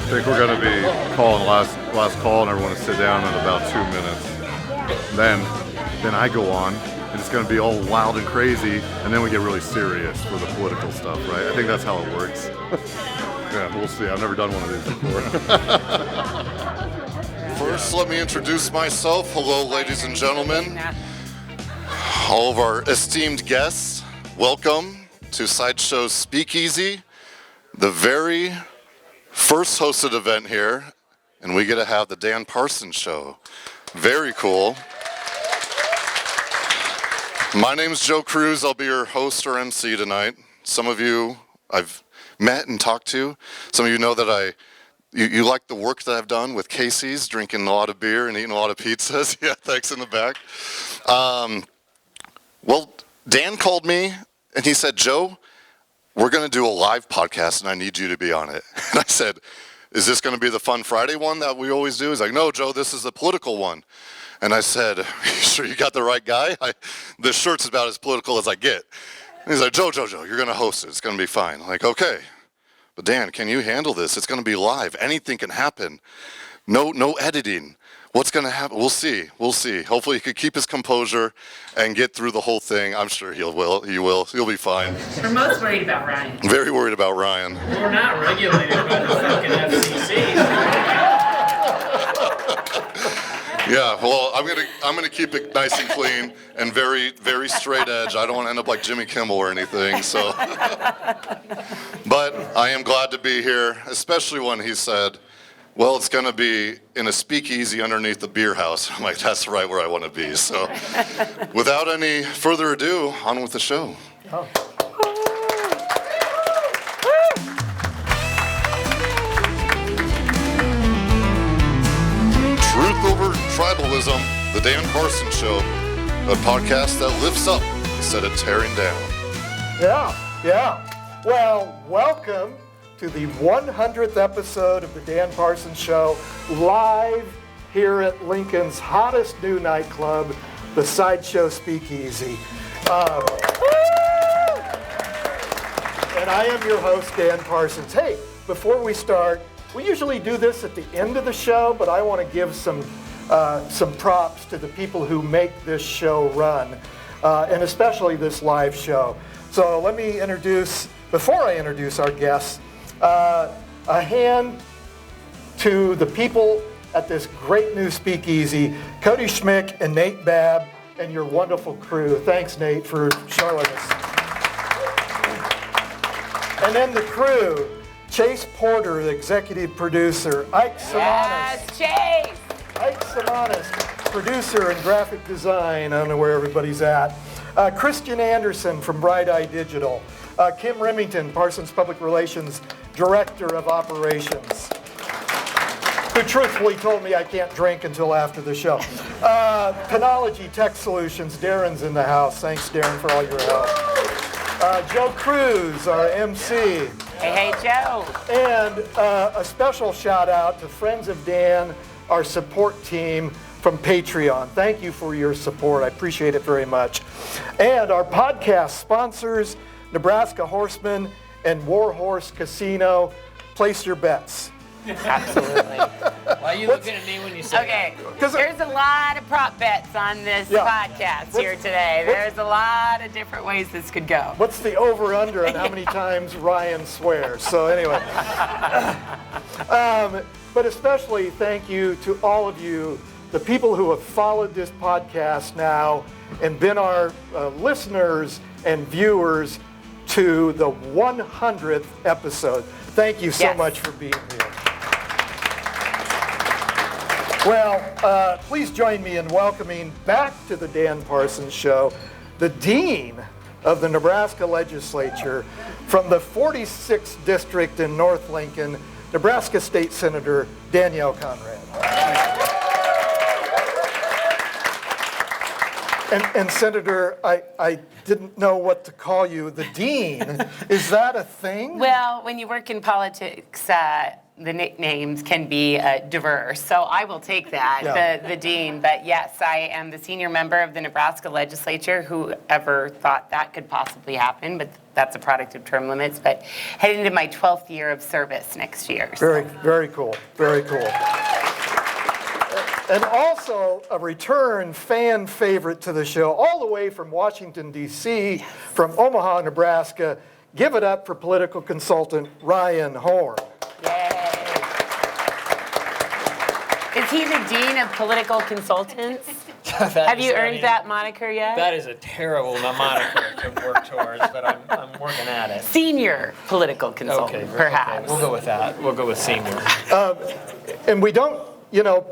I think we're going to be calling last call, and everyone to sit down in about 2 minutes. Then I go on, and it's going to be all wild and crazy, and then we get really serious for the political stuff, right? I think that's how it works. Yeah, we'll see. I've never done one of these before. First, let me introduce myself. Hello, ladies and gentlemen. All of our esteemed guests, welcome to Sideshow Speakeasy, the very first hosted event here, and we get to have the Dan Parsons Show. Very cool. My name's Joe Cruz. I'll be your host or MC tonight. Some of you I've met and talked to. Some of you know that you like the work that I've done with Casey's, drinking a lot of beer and eating a lot of pizzas. Yeah, thanks in the back. Well, Dan called me and he said, Joe, we're going to do a live podcast and I need you to be on it. And I said, is this going to be the Fun Friday one that we always do? He's like, no, Joe, this is the political one. And I said, sure you got the right guy? This shirt's about as political as I get. And he's like, Joe, you're going to host it. It's going to be fine. I'm like, okay. But Dan, can you handle this? It's going to be live. Anything can happen. No editing. What's going to happen? We'll see. Hopefully he could keep his composure and get through the whole thing. I'm sure he will. He'll be fine. We're most worried about Ryan. Very worried about Ryan. We're not regulated by the fucking FCC. Yeah, well, I'm gonna keep it nice and clean and very, very straight edge. I don't want to end up like Jimmy Kimmel or anything. So, but I am glad to be here, especially when he said, well, it's going to be in a speakeasy underneath the beer house. I'm like, that's right where I want to be. So without any further ado, on with the show. Oh. Truth Over Tribalism, the Dan Parsons Show, a podcast that lifts up instead of tearing down. Yeah. Well, welcome to the 100th episode of the Dan Parsons Show, live here at Lincoln's hottest new nightclub, the Sideshow Speakeasy. And I am your host, Dan Parsons. Hey, before we start, we usually do this at the end of the show, but I want to give some props to the people who make this show run, and especially this live show. So let me before I introduce our guests, a hand to the people at this great new speakeasy, Cody Schmick and Nate Babb and your wonderful crew. Thanks, Nate, for showing us. And then the crew, Chase Porter, the executive producer, Ike Simonis. Yes, Chase! Ike Simonis, producer and graphic design. I don't know where everybody's at. Christian Anderson from Bright Eye Digital. Kim Remington, Parsons Public Relations Director of Operations, who truthfully told me I can't drink until after the show. Panology Tech Solutions, Darren's in the house. Thanks, Darren, for all your help. Joe Cruz, our MC. Hey, Joe. And a special shout out to Friends of Dan, our support team from Patreon. Thank you for your support. I appreciate it very much. And our podcast sponsors, Nebraska Horseman and Warhorse Casino. Place your bets. Absolutely. Why are you looking at me when you say Okay, there's a lot of prop bets on this podcast here today. There's a lot of different ways this could go. What's the over-under on how many times Ryan swears? So anyway. But especially thank you to all of you, the people who have followed this podcast now and been our listeners and viewers to the 100th episode. Thank you so much for being here. Well, please join me in welcoming back to the Dan Parsons Show, the Dean of the Nebraska Legislature from the 46th District in North Lincoln, Nebraska State Senator Danielle Conrad. And Senator, I didn't know what to call you. The Dean, is that a thing? Well, when you work in politics, the nicknames can be diverse, so I will take that, Yeah. the dean. But yes, I am the senior member of the Nebraska legislature. Whoever thought that could possibly happen, but that's a product of term limits. But heading into my 12th year of service next year. Very, very cool. Very cool. And also a return fan favorite to the show, all the way from Washington, D.C., from Omaha, Nebraska. Give it up for political consultant Ryan Horn. Yay. Is he the dean of political consultants? Have you earned that moniker yet? That is a terrible moniker to work towards, but I'm working at it. Senior political consultant, perhaps. Okay, we'll go with that. We'll go with senior. And we don't,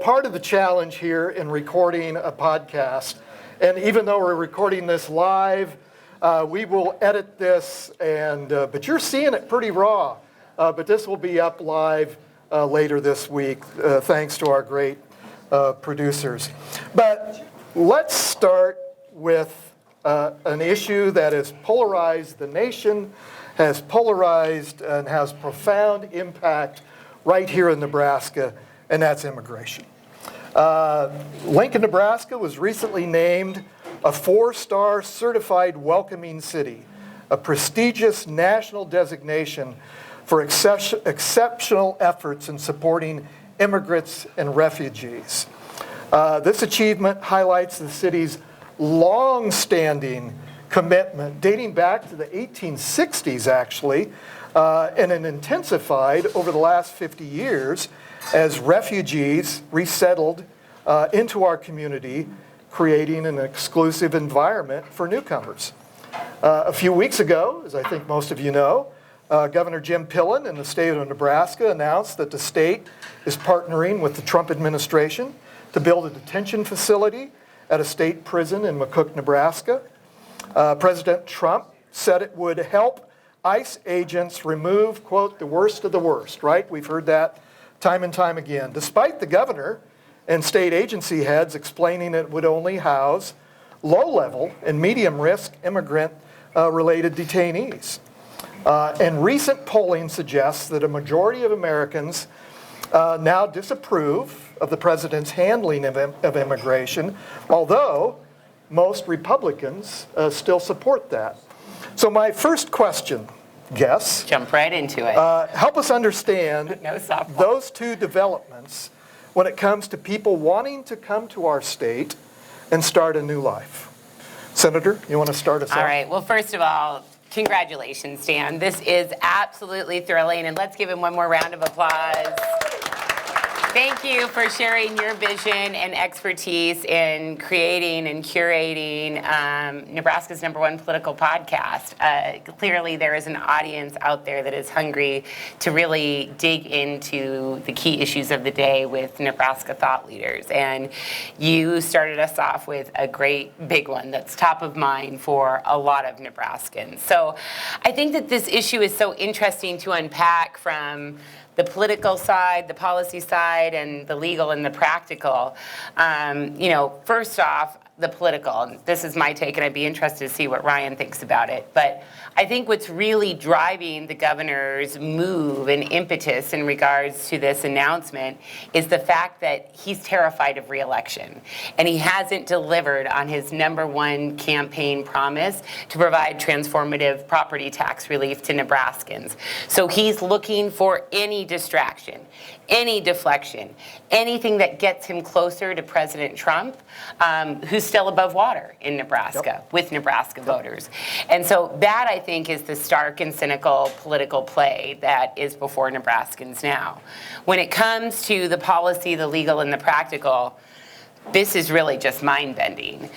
part of the challenge here in recording a podcast, and even though we're recording this live, we will edit this, but you're seeing it pretty raw. But this will be up live later this week, thanks to our great producers. But let's start with an issue that has polarized the nation, has polarized and has profound impact right here in Nebraska, and that's immigration. Lincoln, Nebraska was recently named a 4-star certified welcoming city, a prestigious national designation for exceptional efforts in supporting immigrants and refugees. This achievement highlights the city's long-standing commitment, dating back to the 1860s actually, and it intensified over the last 50 years as refugees resettled into our community, creating an exclusive environment for newcomers. A few weeks ago, as I think most of you know, Governor Jim Pillen in the state of Nebraska announced that the state is partnering with the Trump administration to build a detention facility at a state prison in McCook, Nebraska. President Trump said it would help ICE agents remove, quote, the worst of the worst, right? We've heard that time and time again, despite the governor and state agency heads explaining it would only house low-level and medium-risk immigrant-related detainees. And recent polling suggests that a majority of Americans now disapprove of the president's handling of immigration, although most Republicans still support that. So my first question, guess. Jump right into it. Help us understand No softball. those two developments when it comes to people wanting to come to our state and start a new life. Senator, you want to start us off? All right. Well, first of all, congratulations, Dan. This is absolutely thrilling, and let's give him one more round of applause. Thank you for sharing your vision and expertise in creating and curating Nebraska's #1 political podcast. Clearly, there is an audience out there that is hungry to really dig into the key issues of the day with Nebraska thought leaders. And you started us off with a great big one that's top of mind for a lot of Nebraskans. So I think that this issue is so interesting to unpack from the political side, the policy side, and the legal and the practical. First off, the political, and this is my take, and I'd be interested to see what Ryan thinks about it. But I think what's really driving the governor's move and impetus in regards to this announcement is the fact that he's terrified of re-election. And he hasn't delivered on his #1 campaign promise to provide transformative property tax relief to Nebraskans. So he's looking for any distraction, any deflection, anything that gets him closer to President Trump, who's still above water in Nebraska with Nebraska voters. And so that, I think, is the stark and cynical political play that is before Nebraskans now. When it comes to the policy, the legal, and the practical, this is really just mind-bending.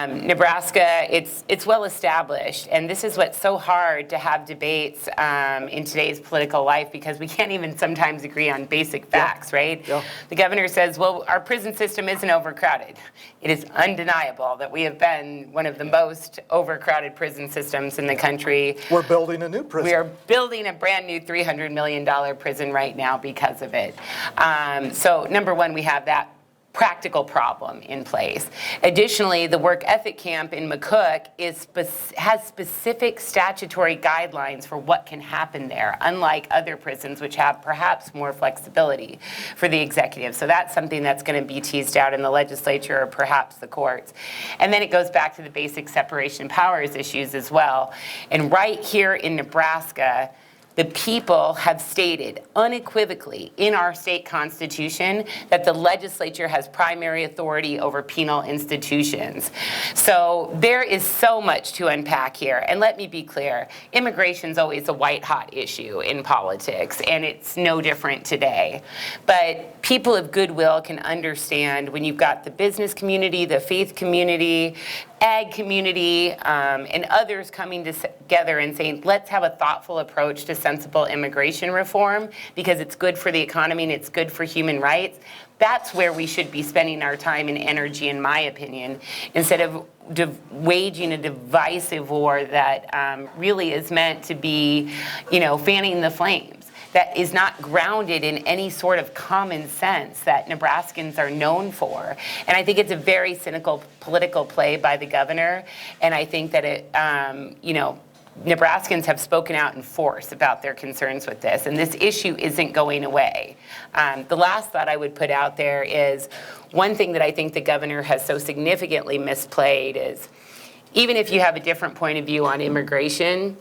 Nebraska, it's well established, and this is what's so hard to have debates in today's political life because we can't even sometimes agree on basic facts, right? Yeah. The governor says, well, our prison system isn't overcrowded. It is undeniable that we have been one of the most overcrowded prison systems in the country. We're building a new prison. We are building a brand new $300 million prison right now because of it. So number one, we have that practical problem in place. Additionally, the work ethic camp in McCook has specific statutory guidelines for what can happen there, unlike other prisons which have perhaps more flexibility for the executive. So that's something that's going to be teased out in the legislature or perhaps the courts. And then it goes back to the basic separation of powers issues as well. And right here in Nebraska, the people have stated unequivocally in our state constitution that the legislature has primary authority over penal institutions. So there is so much to unpack here. And let me be clear, immigration's always a white-hot issue in politics, and it's no different today. But people of goodwill can understand when you've got the business community, the faith community, ag community, and others coming together and saying, let's have a thoughtful approach to sensible immigration reform because it's good for the economy and it's good for human rights. That's where we should be spending our time and energy, in my opinion, instead of waging a divisive war that really is meant to be, fanning the flames. That is not grounded in any sort of common sense that Nebraskans are known for. And I think it's a very cynical political play by the governor. And I think that Nebraskans have spoken out in force about their concerns with this. And this issue isn't going away. The last thought I would put out there is one thing that I think the governor has so significantly misplayed is even if you have a different point of view on immigration,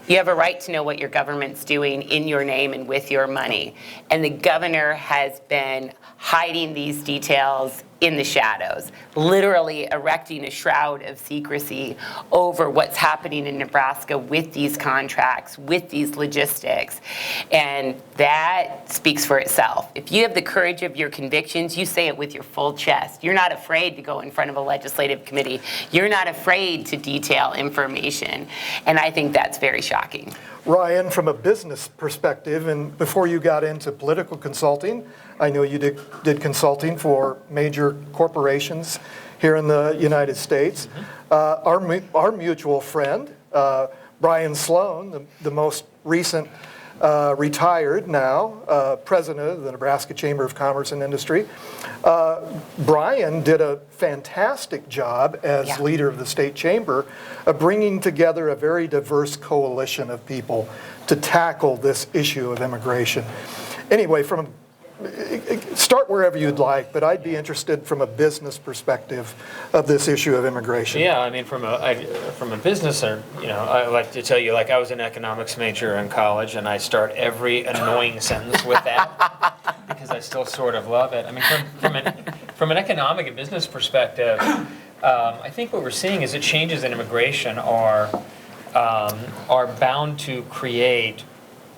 you have a right to know what your government's doing in your name and with your money. And the governor has been hiding these details in the shadows, literally erecting a shroud of secrecy over what's happening in Nebraska with these contracts, with these logistics. And that speaks for itself. If you have the courage of your convictions, you say it with your full chest. You're not afraid to go in front of a legislative committee. You're not afraid to detail information. And I think that's very shocking. Ryan, from a business perspective, and before you got into political consulting, I know you did consulting for major corporations here in the United States. Our mutual friend, Brian Sloan, the most recent retired now president of the Nebraska Chamber of Commerce and Industry. Brian did a fantastic job as leader of the state chamber of bringing together a very diverse coalition of people to tackle this issue of immigration. Anyway, start wherever you'd like, but I'd be interested from a business perspective of this issue of immigration. Yeah, I mean, from a business, I like to tell you, like I was an economics major in college, and I start every annoying sentence with that because I still sort of love it. I mean, from an economic and business perspective, I think what we're seeing is that changes in immigration are bound to create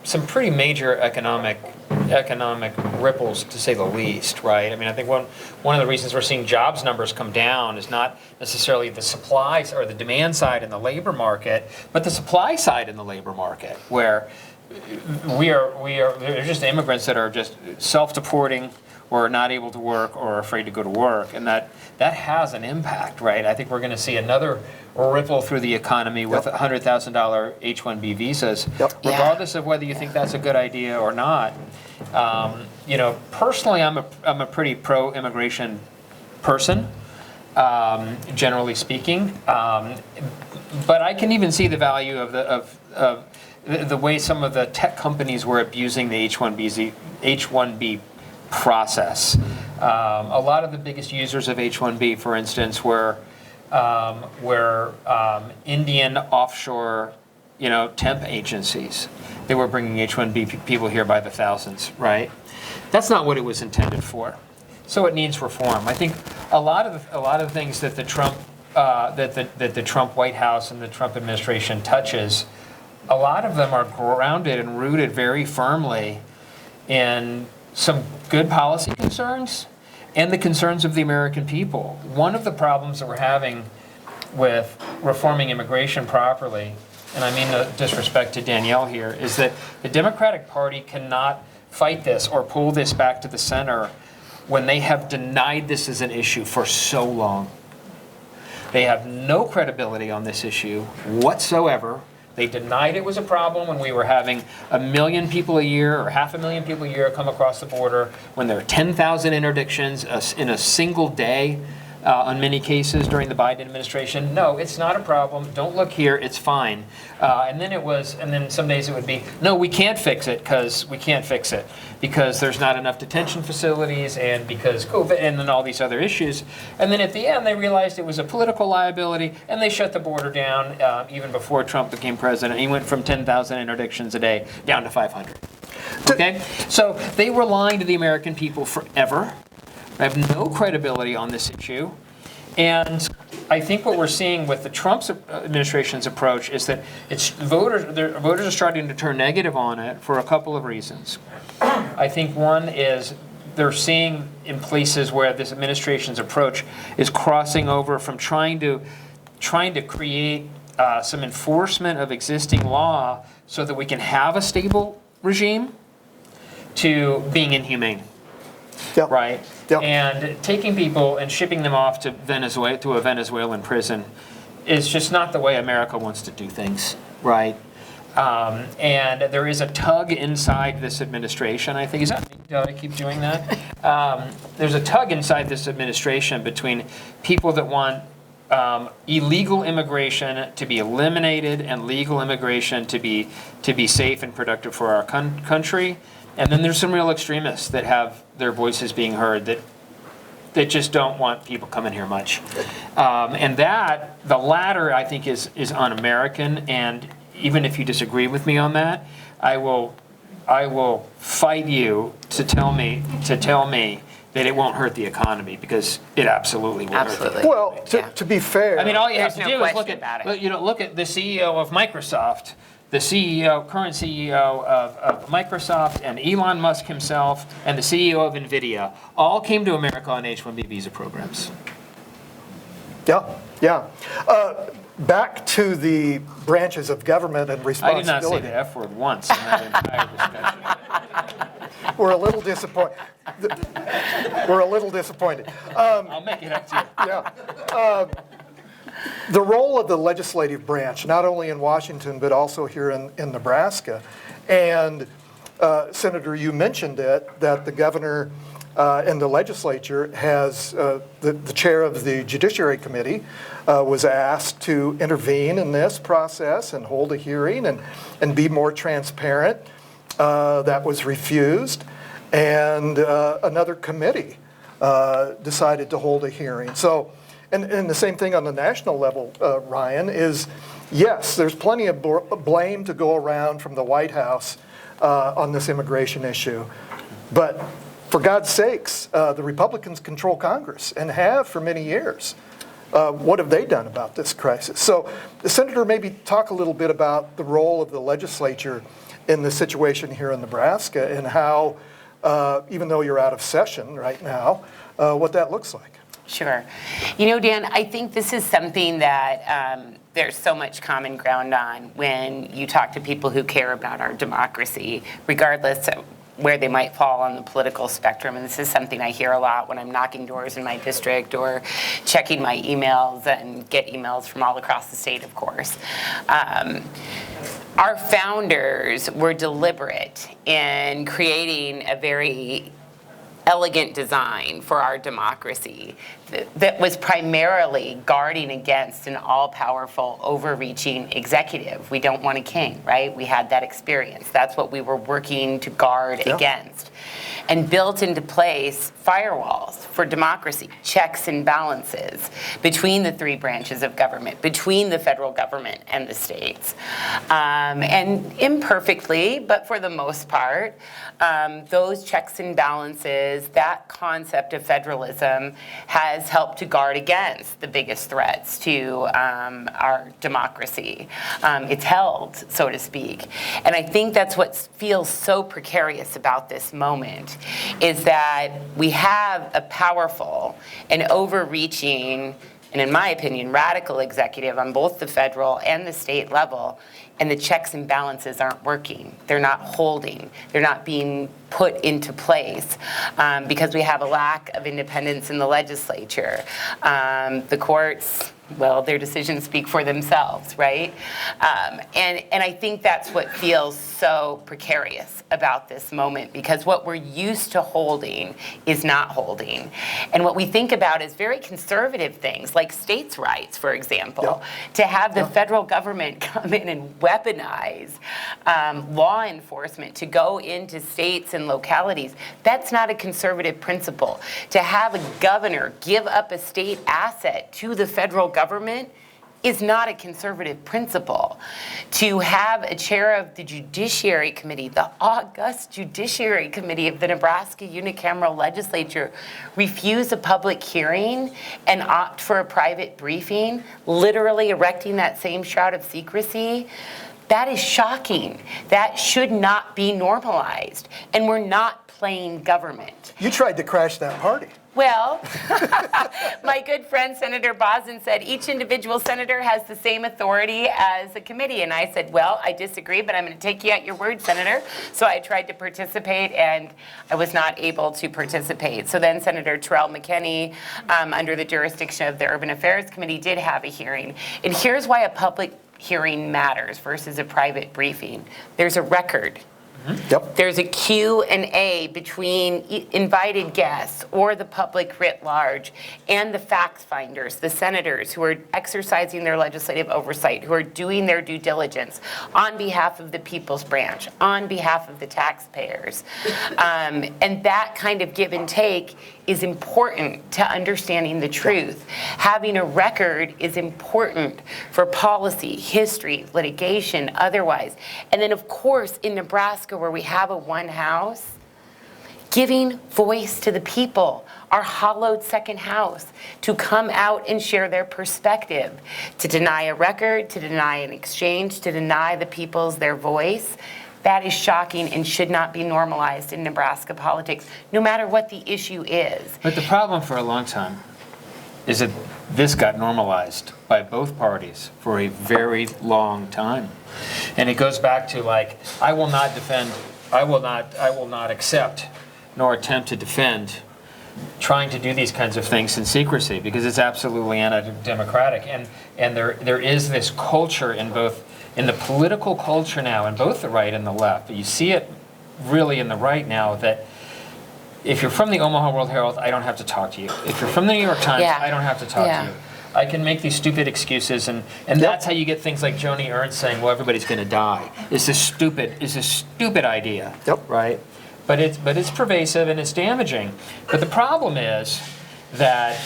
some pretty major economic ripples, to say the least, right? I mean, I think one of the reasons we're seeing jobs numbers come down is not necessarily the supply or the demand side in the labor market, but the supply side in the labor market, where they're just immigrants that are just self-deporting or not able to work or afraid to go to work, and that has an impact, right? I think we're going to see another ripple through the economy with $100,000 H-1B visas, regardless of whether you think that's a good idea or not. Personally, I'm a pretty pro-immigration person, generally speaking, but I can even see the value of the way some of the tech companies were abusing the H-1B process. A lot of the biggest users of H-1B, for instance, were Indian offshore, temp agencies. They were bringing H-1B people here by the thousands, right? That's not what it was intended for. So it needs reform. I think a lot of things that the Trump that the Trump White House and the Trump administration touches, a lot of them are grounded and rooted very firmly in some good policy concerns and the concerns of the American people. One of the problems that we're having with reforming immigration properly, and I mean no disrespect to Danielle here, is that the Democratic Party cannot fight this or pull this back to the center when they have denied this as an issue for so long. They have no credibility on this issue whatsoever. They denied it was a problem when we were having 1 million people a year or 500,000 people a year come across the border, when there are 10,000 interdictions in a single day on many cases during the Biden administration. No, it's not a problem. Don't look here. It's fine. And then some days it would be, no, we can't fix it because there's not enough detention facilities and because COVID and then all these other issues. And then at the end, they realized it was a political liability and they shut the border down even before Trump became president. He went from 10,000 interdictions a day down to 500. Okay? So they were lying to the American people forever. I have no credibility on this issue. And I think what we're seeing with the Trump administration's approach is that voters are starting to turn negative on it for a couple of reasons. I think one is they're seeing in places where this administration's approach is crossing over from trying to create some enforcement of existing law so that we can have a stable regime to being inhumane. Yep. Right? Yep. And taking people and shipping them off to Venezuela, to a Venezuelan prison, is just not the way America wants to do things, right? And there is a tug inside this administration, I think. Is that me? Do I keep doing that? There's a tug inside this administration between people that want illegal immigration to be eliminated and legal immigration to be safe and productive for our country. And then there's some real extremists that have their voices being heard that just don't want people coming here much. And the latter, I think, is un-American. And even if you disagree with me on that, I will fight you to tell me that it won't hurt the economy, because it absolutely will hurt the economy. Well, to be fair, I mean, all you have to There's no do is question about it. look at the CEO of Microsoft, the current CEO of Microsoft, and Elon Musk himself, and the CEO of NVIDIA, all came to America on H-1B visa programs. yeah. Back to the branches of government and I responsibility. did not say the F word once in that entire discussion. We're a little disappointed. I'll make it up to you. Yeah. The role of the legislative branch, not only in Washington, but also here in Nebraska. And Senator, you mentioned it, that the governor and the legislature has, the chair of the Judiciary Committee was asked to intervene in this process and hold a hearing and be more transparent. That was refused. And another committee decided to hold a hearing. So, and the same thing on the national level, Ryan, is yes, there's plenty of blame to go around from the White House on this immigration issue. But for God's sakes, the Republicans control Congress and have for many years. What have they done about this crisis? So the Senator, maybe talk a little bit about the role of the legislature in the situation here in Nebraska and how, even though you're out of session right now, what that looks like. Sure. You know, Dan, I think this is something that there's so much common ground on when you talk to people who care about our democracy, regardless of where they might fall on the political spectrum. And this is something I hear a lot when I'm knocking doors in my district or checking my emails, and get emails from all across the state, of course. Our founders were deliberate in creating a very elegant design for our democracy that was primarily guarding against an all-powerful, overreaching executive. We don't want a king, right? We had that experience. That's what we were working to guard against. And built into place firewalls for democracy, checks and balances between the three branches of government, between the federal government and the states. And imperfectly, but for the most part, those checks and balances, that concept of federalism has helped to guard against the biggest threats to our democracy. It's held, so to speak. And I think that's what feels so precarious about this moment, is that we have a powerful and overreaching, and in my opinion, radical executive on both the federal and the state level, and the checks and balances aren't working. They're not holding. They're not being put into place because we have a lack of independence in the legislature. The courts well, their decisions speak for themselves, right? And I think that's what feels so precarious about this moment, because what we're used to holding is not holding. And what we think about is very conservative things, like states' rights, for example. Yep. To have the federal government come in and weaponize law enforcement to go into states and localities, that's not a conservative principle. To have a governor give up a state asset to the federal government is not a conservative principle. To have a chair of the Judiciary Committee, the august Judiciary Committee of the Nebraska Unicameral Legislature, refuse a public hearing and opt for a private briefing, literally erecting that same shroud of secrecy, that is shocking. That should not be normalized. And we're not playing government. You tried to crash that party. Well, my good friend Senator Parsons said each individual senator has the same authority as a committee. And I said, well, I disagree, but I'm going to take you at your word, Senator. So I tried to participate, and I was not able to participate. So then Senator Terrell McKinney, under the jurisdiction of the Urban Affairs Committee, did have a hearing. And here's why a public hearing matters versus a private briefing. There's a record. Yep. There's a Q&A between invited guests or the public writ large and the fact finders, the senators who are exercising their legislative oversight, who are doing their due diligence on behalf of the people's branch, on behalf of the taxpayers. And that kind of give and take is important to understanding the truth. Having a record is important for policy, history, litigation, otherwise. And then, of course, in Nebraska, where we have a one house, giving voice to the people, our hollowed second house, to come out and share their perspective, to deny a record, to deny an exchange, to deny the people's their voice. That is shocking and should not be normalized in Nebraska politics, no matter what the issue is. But the problem for a long time is that this got normalized by both parties for a very long time. And it goes back to, like, I will not accept nor attempt to defend trying to do these kinds of things in secrecy, because it's absolutely anti-democratic. And there is this culture in the political culture now, in both the right and the left, but you see it really in the right now, that if you're from the Omaha World Herald, I don't have to talk to you. If you're from the New York Times, I don't have to talk to you. I can make these stupid excuses, and that's how you get things like Joni Ernst saying, well, everybody's going to die. It's a stupid idea, right? But it's pervasive and it's damaging. But the problem is that,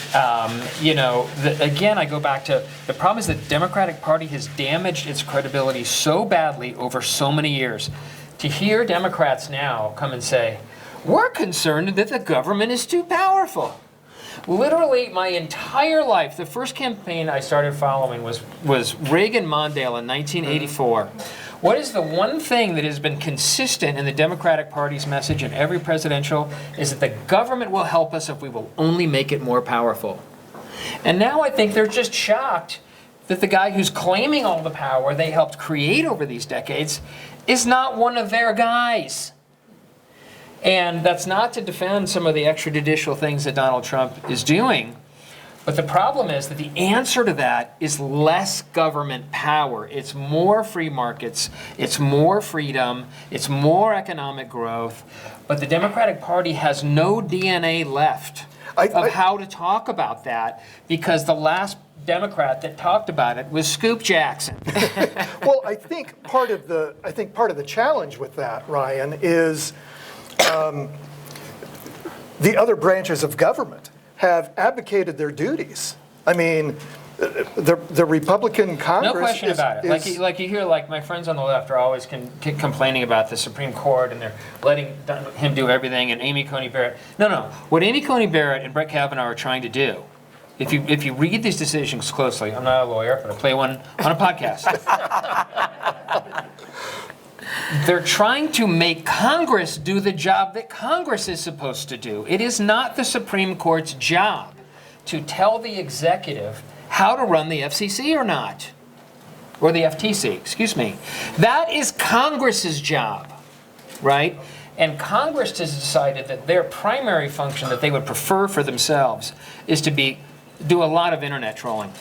again, I go back to, the problem is that the Democratic Party has damaged its credibility so badly over so many years. To hear Democrats now come and say, we're concerned that the government is too powerful. Literally, my entire life, the first campaign I started following was Reagan-Mondale in 1984. What is the one thing that has been consistent in the Democratic Party's message in every presidential is that the government will help us if we will only make it more powerful. And now I think they're just shocked that the guy who's claiming all the power they helped create over these decades is not one of their guys. And that's not to defend some of the extrajudicial things that Donald Trump is doing. But the problem is that the answer to that is less government power. It's more free markets, it's more freedom, it's more economic growth. But the Democratic Party has no DNA left of how to talk about that, because the last Democrat that talked about it was Scoop Jackson. Well, I think part of the challenge with that, Ryan, is the other branches of government have abdicated their duties. I mean, the Republican Congress. No question about it. Like you hear, like my friends on the left are always complaining about the Supreme Court, and they're letting him do everything, and Amy Coney Barrett. No. What Amy Coney Barrett and Brett Kavanaugh are trying to do, if you read these decisions closely, I'm not a lawyer, but I play one on a podcast. They're trying to make Congress do the job that Congress is supposed to do. It is not the Supreme Court's job to tell the executive how to run the FCC or not. Or the FTC, excuse me. That is Congress's job, right? And Congress has decided that their primary function that they would prefer for themselves is to do a lot of internet trolling.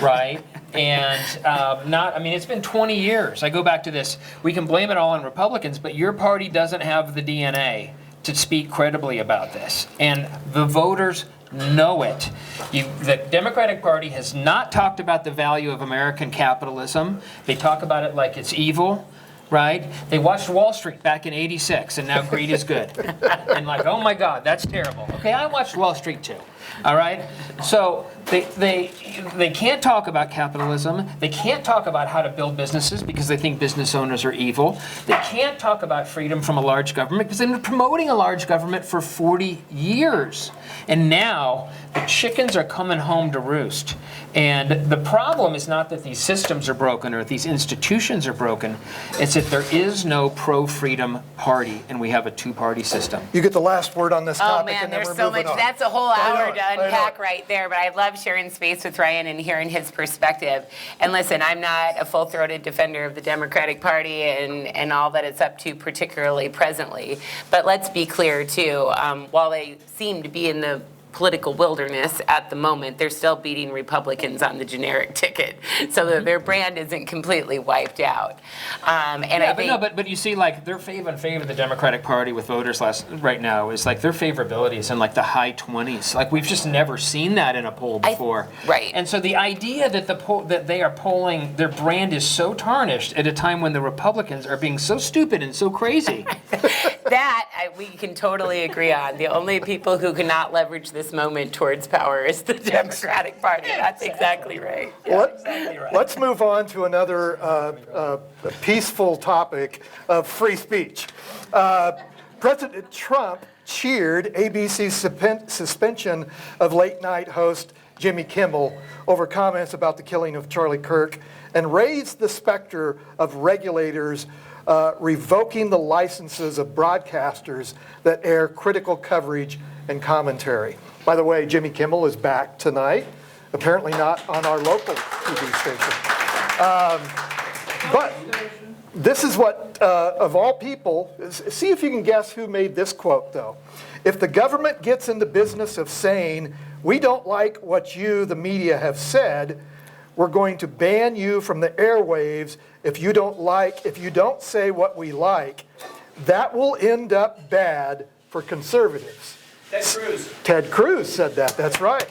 right? And it's been 20 years. I go back to this. We can blame it all on Republicans, but your party doesn't have the DNA to speak credibly about this. And the voters know it. The Democratic Party has not talked about the value of American capitalism. They talk about it like it's evil. Right? They watched Wall Street back in '86, and now greed is good. And like, oh my God, that's terrible. Okay, I watched Wall Street too. All right? So they can't talk about capitalism. They can't talk about how to build businesses because they think business owners are evil. They can't talk about freedom from a large government because they've been promoting a large government for 40 years. And now the chickens are coming home to roost. And the problem is not that these systems are broken or that these institutions are broken. It's that there is no pro-freedom party, and we have a two-party system. You get the last word on this Oh topic, man, and then there's we're so moving much. on. That's a whole hour to I know. unpack right there. But I love sharing space with Ryan and hearing his perspective. And listen, I'm not a full-throated defender of the Democratic Party and all that it's up to, particularly presently. But let's be clear too. While they seem to be in the political wilderness at the moment, they're still beating Republicans on the generic ticket, so that their brand isn't completely wiped out. But you see, like their favor of the Democratic Party with voters right now is like their favorability is in like the high 20s. Like we've just never seen that in a poll before. Right. And so the idea that that they are polling, their brand is so tarnished at a time when the Republicans are being so stupid and so crazy. We can totally agree on. The only people who cannot leverage this moment towards power is the Democratic Party. That's exactly right. Exactly right. Let's move on to another peaceful topic of free speech. President Trump cheered ABC's suspension of late-night host Jimmy Kimmel over comments about the killing of Charlie Kirk and raised the specter of regulators revoking the licenses of broadcasters that air critical coverage and commentary. By the way, Jimmy Kimmel is back tonight, apparently not on our local TV station. But this is what, of all people, see if you can guess who made this quote, though. If the government gets in the business of saying, we don't like what you, the media, have said, we're going to ban you from the airwaves if you don't say what we like, that will end up bad for conservatives. Ted Cruz said that, that's right.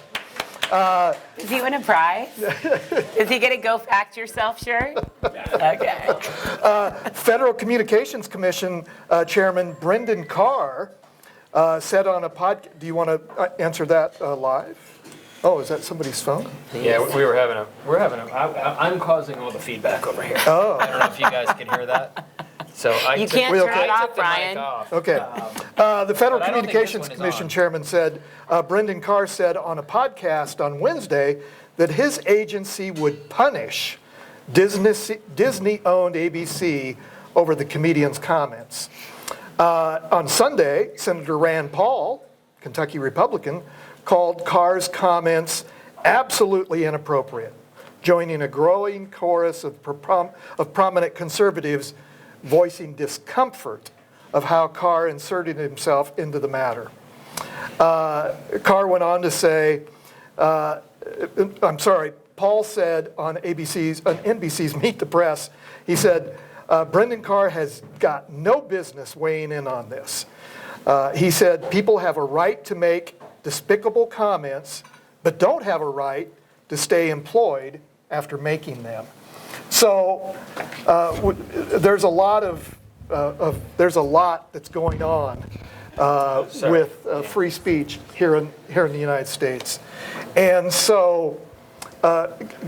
Does he win a prize? Is he going to go fact yourself shirt? Okay. Federal Communications Commission Chairman Brendan Carr said on a podcast, do you want to answer that live? Oh, is that somebody's phone? Yeah, I'm causing all the feedback over here. Oh. I don't know if you guys can hear that. So You can't turn it I off, took the Brian. mic off. Okay. The Federal but I don't think this Communications one is Commission on. Chairman said, Brendan Carr said on a podcast on Wednesday that his agency would punish Disney-owned ABC over the comedian's comments. On Sunday, Senator Rand Paul, Kentucky Republican, called Carr's comments absolutely inappropriate, joining a growing chorus of prominent conservatives voicing discomfort of how Carr inserted himself into the matter. Carr went on to say, Paul said on NBC's Meet the Press, he said, Brendan Carr has got no business weighing in on this. He said, people have a right to make despicable comments, but don't have a right to stay employed after making them. So there's a lot that's going on with free speech here in the United States, and so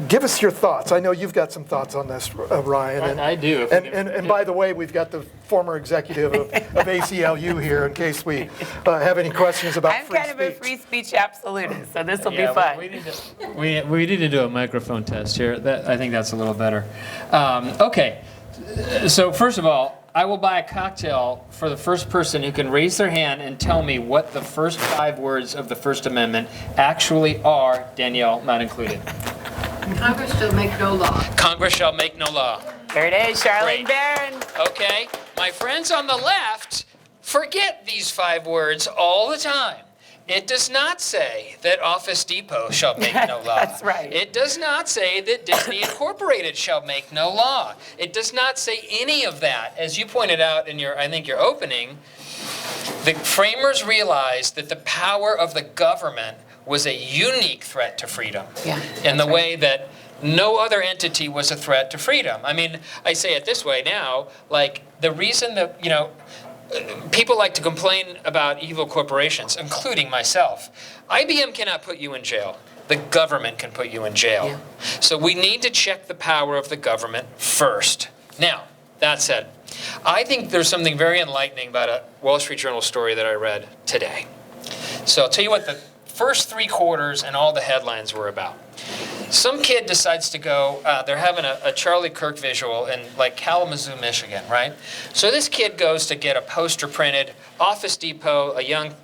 give us your thoughts. I know you've got some thoughts on this, Ryan. I do. And by the way, we've got the former executive of ACLU here in case we have any questions about I'm free kind speech. of a free speech absolutist, so this will be fun. We need to do a microphone test here. I think that's a little better. Okay. So first of all, I will buy a cocktail for the first person who can raise their hand and tell me what the first 5 words of the First Amendment actually are, Danielle not included. Congress shall make no law. Congress shall make no law. There it is, Charlene Great. Barron. Okay? My friends on the left forget these 5 words all the time. It does not say that Office Depot shall make no law. That's right. It does not say that Disney Incorporated shall make no law. It does not say any of that. As you pointed out in your opening, the framers realized that the power of the government was a unique threat to freedom. Yeah, in the way that no other entity was a threat to freedom. I mean, I say it this way now, like the reason that, people like to complain about evil corporations, including myself. IBM cannot put you in jail. The government can put you in jail. Yeah. So we need to check the power of the government first. Now, that said, I think there's something very enlightening about a Wall Street Journal story that I read today. So I'll tell you what the first 3 quarters and all the headlines were about. Some kid decides to go, they're having a Charlie Kirk visual in like Kalamazoo, Michigan, right? So this kid goes to get a poster printed. Office Depot, a young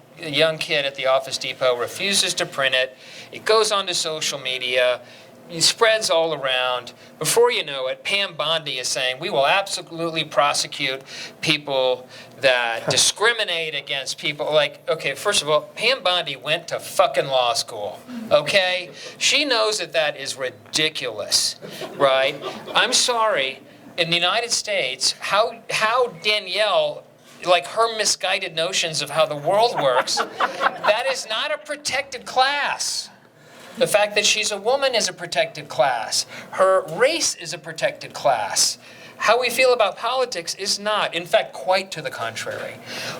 kid at the Office Depot refuses to print it. It goes onto social media. It spreads all around. Before you know it, Pam Bondi is saying, we will absolutely prosecute people that discriminate against people. Like, okay, first of all, Pam Bondi went to fucking law school, okay? She knows that that is ridiculous, right? I'm sorry, in the United States, how Danielle, like her misguided notions of how the world works, that is not a protected class. The fact that she's a woman is a protected class. Her race is a protected class. How we feel about politics is not. In fact, quite to the contrary.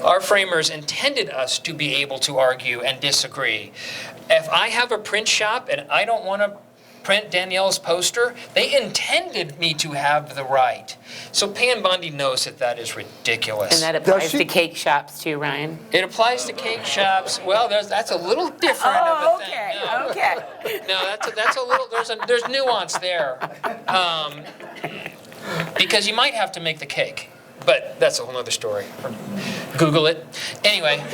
Our framers intended us to be able to argue and disagree. If I have a print shop and I don't want to print Danielle's poster, they intended me to have the right. So Pam Bondi knows that that is ridiculous. And that applies to cake shops too, Ryan. It applies to cake shops. Well, that's a little different of a thing. No. Okay. No, that's a little. There's nuance there, because you might have to make the cake, but that's a whole other story. Google it. Anyway,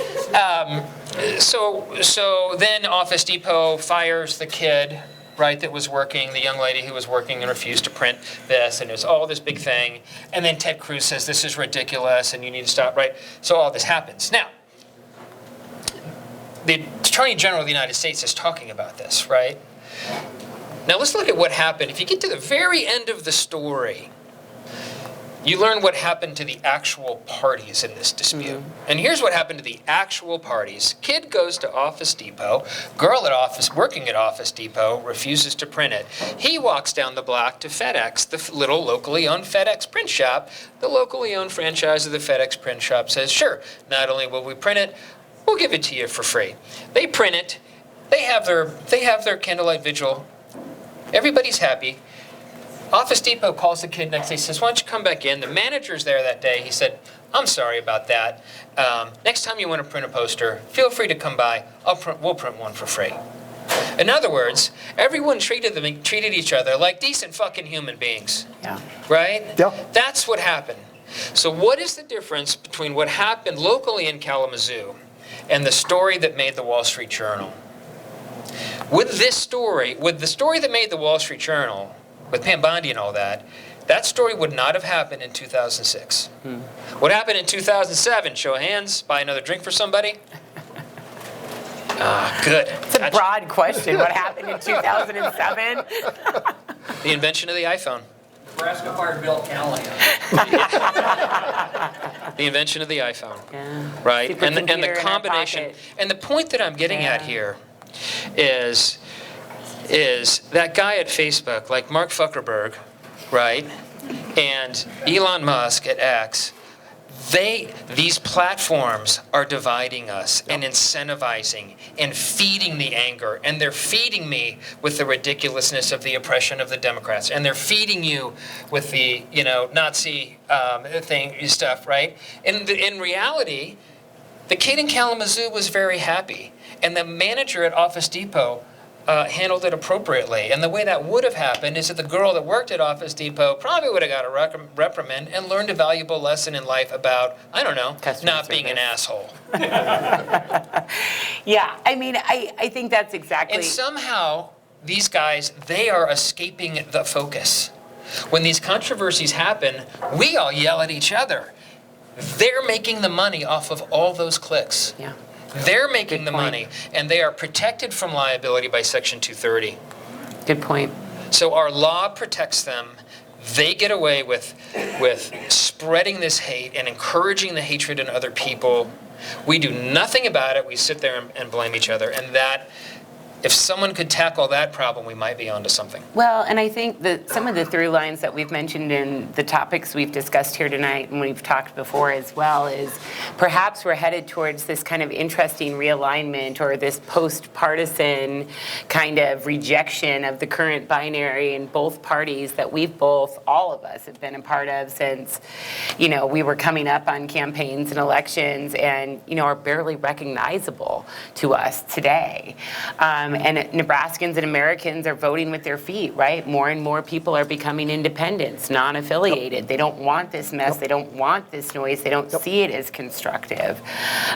so then Office Depot fires the kid, right, that was working, the young lady who was working and refused to print this, and there's all this big thing. And then Ted Cruz says, this is ridiculous, and you need to stop, right? So all this happens. Now, the Attorney General of the United States is talking about this, right? Now let's look at what happened. If you get to the very end of the story, you learn what happened to the actual parties in this dispute. Mm-hmm. And here's what happened to the actual parties. Kid goes to Office Depot. Girl working at Office Depot refuses to print it. He walks down the block to FedEx, the little locally owned FedEx print shop. The locally owned franchise of the FedEx print shop says, sure, not only will we print it, we'll give it to you for free. They print it. They have their candlelight vigil. Everybody's happy. Office Depot calls the kid next day, says, why don't you come back in? The manager's there that day. He said, I'm sorry about that. Next time you want to print a poster, feel free to come by. We'll print one for free. In other words, everyone treated each other like decent fucking human beings. Yeah. Right? Yeah. That's what happened. So what is the difference between what happened locally in Kalamazoo and the story that made the Wall Street Journal? With the story that made the Wall Street Journal, with Pam Bondi and all that, that story would not have happened in 2006. What happened in 2007? Show of hands. Buy another drink for somebody. Good. It's a broad question. What happened in 2007? The invention of the iPhone. Nebraska fired Bill Callahan. The invention of the iPhone. Yeah. Right? And the Supercomputer in our combination. pocket. And the point that I'm getting at Yeah. here is that guy at Facebook, like Mark Zuckerberg, right, and Elon Musk at X, these platforms are dividing us and incentivizing and feeding the anger, and they're feeding me with the ridiculousness of the oppression of the Democrats, and they're feeding you with the Nazi stuff, right? In reality, the kid in Kalamazoo was very happy, and the manager at Office Depot handled it appropriately. And the way that would have happened is that the girl that worked at Office Depot probably would have got a reprimand and learned a valuable lesson in life about, I don't know, Customer not being an service. asshole. Yeah, I mean, I think that's exactly. And somehow, these guys, they are escaping the focus. When these controversies happen, we all yell at each other. They're making the money off of all those clicks. Yeah. They're making Good the point. money, and they are protected from liability by Section 230. Good point. So our law protects them. They get away with spreading this hate and encouraging the hatred in other people. We do nothing about it. We sit there and blame each other. And that, if someone could tackle that problem, we might be onto something. Well, and I think that some of the through lines that we've mentioned in the topics we've discussed here tonight and we've talked before as well is perhaps we're headed towards this kind of interesting realignment or this post-partisan kind of rejection of the current binary in both parties that all of us have been a part of since, we were coming up on campaigns and elections and, are barely recognizable to us today. And Nebraskans and Americans are voting with their feet, right? More and more people are becoming independents, non-affiliated. They don't want this mess. They don't want this noise. They don't see it as constructive.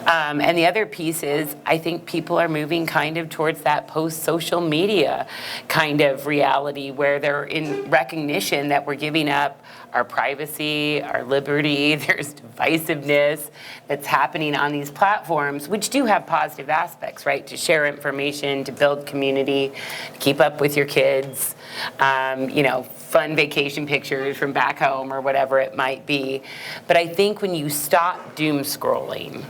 And the other piece is, I think people are moving kind of towards that post-social media kind of reality where they're in recognition that we're giving up our privacy, our liberty, there's divisiveness that's happening on these platforms, which do have positive aspects, right? To share information, to build community, to keep up with your kids, fun vacation pictures from back home or whatever it might be. But I think when you stop doom scrolling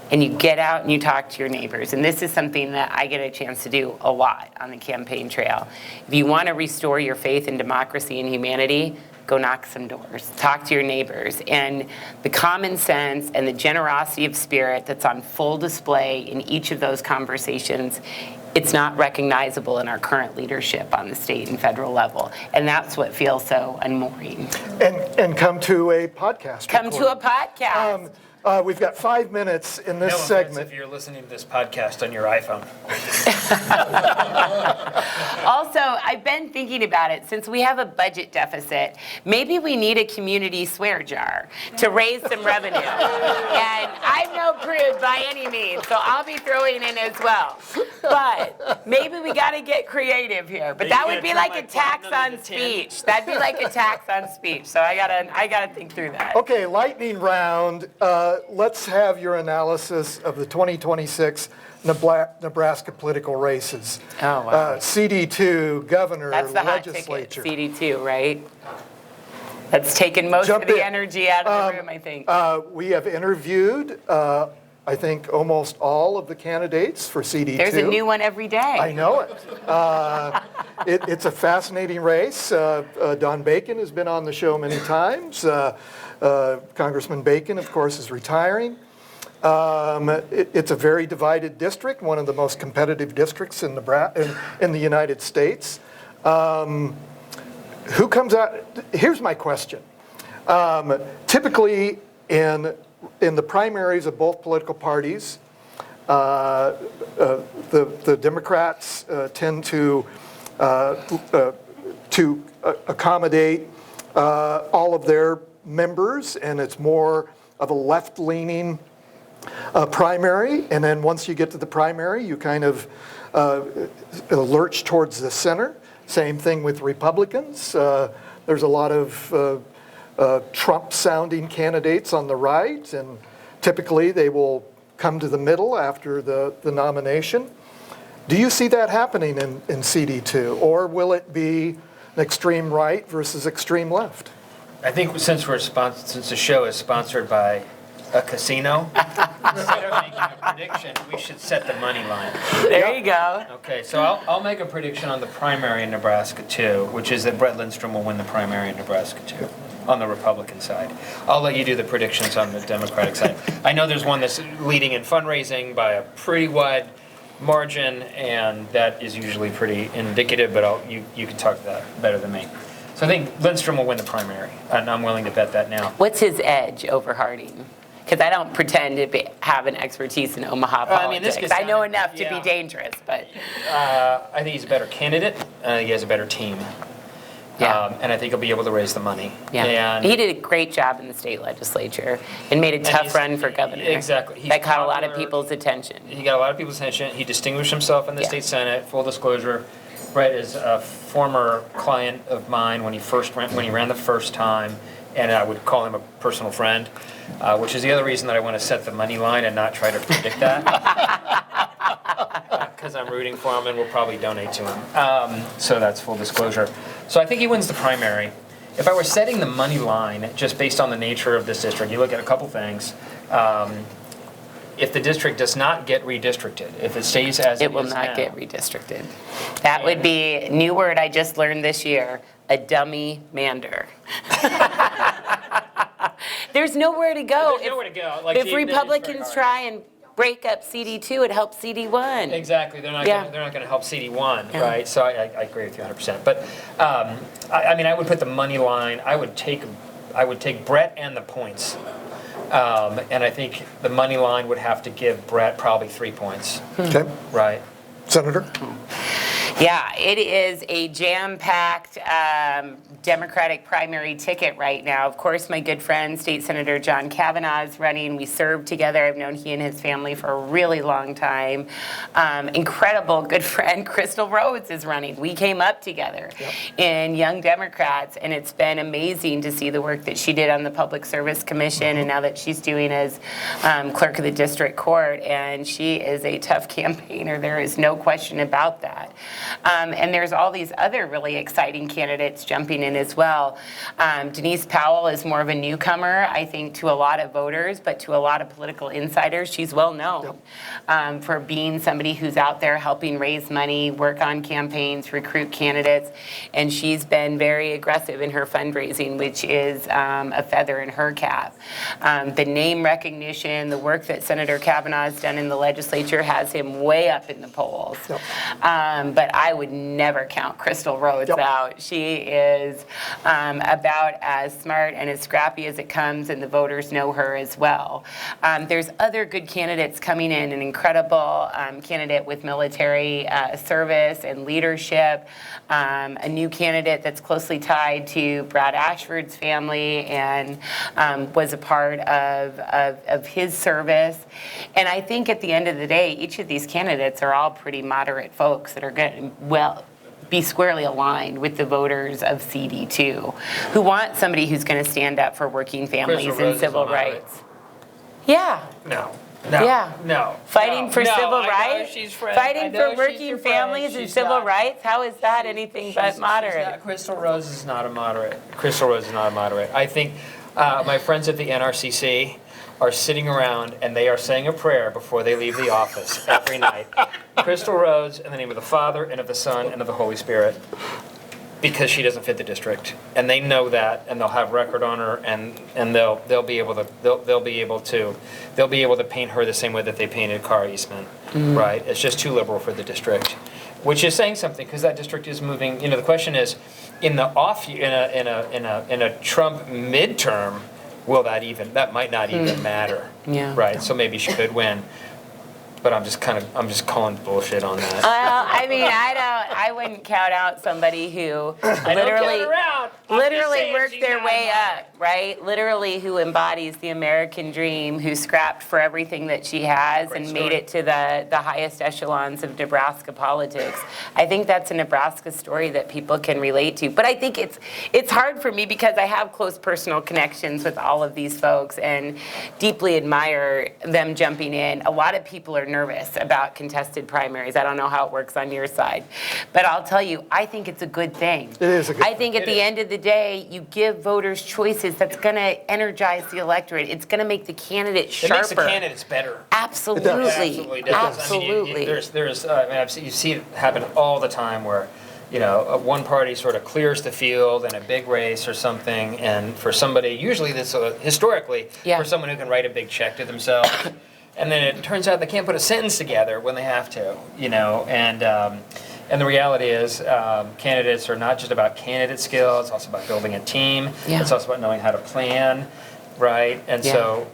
and you get out and you talk to your neighbors, and this is something that I get a chance to do a lot on the campaign trail. If you want to restore your faith in democracy and humanity, go knock some doors, talk to your neighbors. And the common sense and the generosity of spirit that's on full display in each of those conversations, it's not recognizable in our current leadership on the state and federal level. And that's what feels so unmooring. And come to a podcast. Come to a podcast. We've got 5 minutes in this segment. If you're listening to this podcast on your iPhone. Also, I've been thinking about it. Since we have a budget deficit, maybe we need a community swear jar to raise some revenue. And I'm no prude by any means, so I'll be throwing in as well. But maybe we got to get creative here. But that would be like a tax on speech. That'd be like a tax on speech. So I gotta think through that. Okay, lightning round. Let's have your analysis of the 2026 Nebraska political races. Oh, wow. CD2, governor, That's the hot legislature. ticket, CD2, right? That's taken most of the energy out of the room, I think. We have interviewed, I think, almost all of the candidates for CD2. There's a new one every day. I know it. It's a fascinating race. Don Bacon has been on the show many times. Congressman Bacon, of course, is retiring. It's a very divided district, one of the most competitive districts in the United States. Who comes out? Here's my question. Typically, in the primaries of both political parties, the Democrats tend to accommodate all of their members, and it's more of a left-leaning primary. And then once you get to the primary, you kind of lurch towards the center. Same thing with Republicans. There's a lot of Trump-sounding candidates on the right, and typically they will come to the middle after the nomination. Do you see that happening in CD2, or will it be an extreme right versus extreme left? I think since the show is sponsored by a casino, instead of making a prediction, we should set the money line. There you go. Okay, so I'll make a prediction on the primary in Nebraska too, which is that Brett Lindstrom will win the primary in Nebraska too, on the Republican side. I'll let you do the predictions on the Democratic side. I know there's one that's leading in fundraising by a pretty wide margin, and that is usually pretty indicative, but you can talk that better than me. So I think Lindstrom will win the primary, and I'm willing to bet that now. What's his edge over Harding? Because I don't pretend to have an expertise in Omaha politics. I know enough to be dangerous, but I think he's a better candidate. He has a better team. Yeah. And I think he'll be able to raise the money. yeah, And he did a great job in the state legislature and made a tough run for governor. Exactly. He's That caught a lot of popular. people's attention. He got a lot of people's attention. He distinguished himself in the Yeah. state senate. Full disclosure, Brett is a former client of mine when he ran the first time, and I would call him a personal friend, which is the other reason that I want to set the money line and not try to predict that. because I'm rooting for him and will probably donate to him. So that's full disclosure. So I think he wins the primary. If I were setting the money line, just based on the nature of this district, you look at a couple things. If the district does not get redistricted, if it stays as It will not get redistricted. That would be, new word I just learned this year, a dummy mander. There's nowhere to go. There's nowhere to go. Like, If Republicans try and break up CD2, it helps CD1. Exactly, they're not going to help CD1, Yeah. right? So I agree with you 100%. But I mean, I would put the money line. I would take Brett and the points. And I think the money line would have to give Brett probably 3 points. Okay. Right. Senator? Yeah, it is a jam-packed Democratic primary ticket right now. Of course, my good friend, State Senator John Kavanaugh is running. We served together. I've known he and his family for a really long time. Incredible good friend, Crystal Rhodes is running. We came up together in Young Democrats, and it's been amazing to see the work that she did on the Public Service Commission, and now that she's doing as clerk of the district court, and she is a tough campaigner. There is no question about that. And there's all these other really exciting candidates jumping in as well. Denise Powell is more of a newcomer, I think, to a lot of voters, but to a lot of political insiders, she's well known for being somebody who's out there helping raise money, work on campaigns, recruit candidates, and she's been very aggressive in her fundraising, which is a feather in her cap. The name recognition, the work that Senator Kavanaugh has done in the legislature has him way up in the polls. But I would never count Crystal Rhodes out. She is about as smart and as scrappy as it comes, and the voters know her as well. There's other good candidates coming in, an incredible candidate with military service and leadership, a new candidate that's closely tied to Brad Ashford's family and was a part of his service. And I think at the end of the day, each of these candidates are all pretty moderate folks that are going to, be squarely aligned with the voters of CD2, who want somebody who's going to stand up for working families and civil rights. Yeah. No. Yeah. No. Fighting for civil I know rights? she's friend. Fighting I know for she's working your friend. families and She's civil not- rights? How is that anything but moderate? Crystal Rose is not a moderate. Crystal Rose is not a moderate. I think my friends at the NRCC are sitting around and they are saying a prayer before they leave the office every night. Crystal Rose, in the name of the Father and of the Son and of the Holy Spirit, because she doesn't fit the district, and they know that, and they'll have record on her, and they'll be able to paint her the same way that they painted Cara Eastman, right? It's just too liberal for the district, which is saying something because that district is moving. You know, the question is, in a Trump midterm, that might not even matter, Yeah. right? So maybe she could win. But I'm just calling bullshit on that. I mean, I wouldn't count out somebody who literally worked their way up, right? Literally who embodies the American dream, who scrapped for everything that she has and made it to the highest echelons of Nebraska politics. I think that's a Nebraska story that people can relate to. But I think it's hard for me because I have close personal connections with all of these folks and deeply admire them jumping in. A lot of people are nervous about contested primaries. I don't know how it works on your side. But I'll tell you, I think it's a good thing. It is a good I think at the end of the day, you give voters choices that's going to energize the electorate. It's going to make the candidate sharper. It makes the candidates better. Absolutely. It absolutely does. Absolutely. You see it happen all the time where, you know, one party sort of clears the field in a big race or something, and for somebody, usually this historically, for someone who can write a big check to themselves, and then it turns out they can't put a sentence together when they have to, you know, and the reality is candidates are not just about candidate skill, it's also about building a team, it's also about knowing how to plan, right? And so,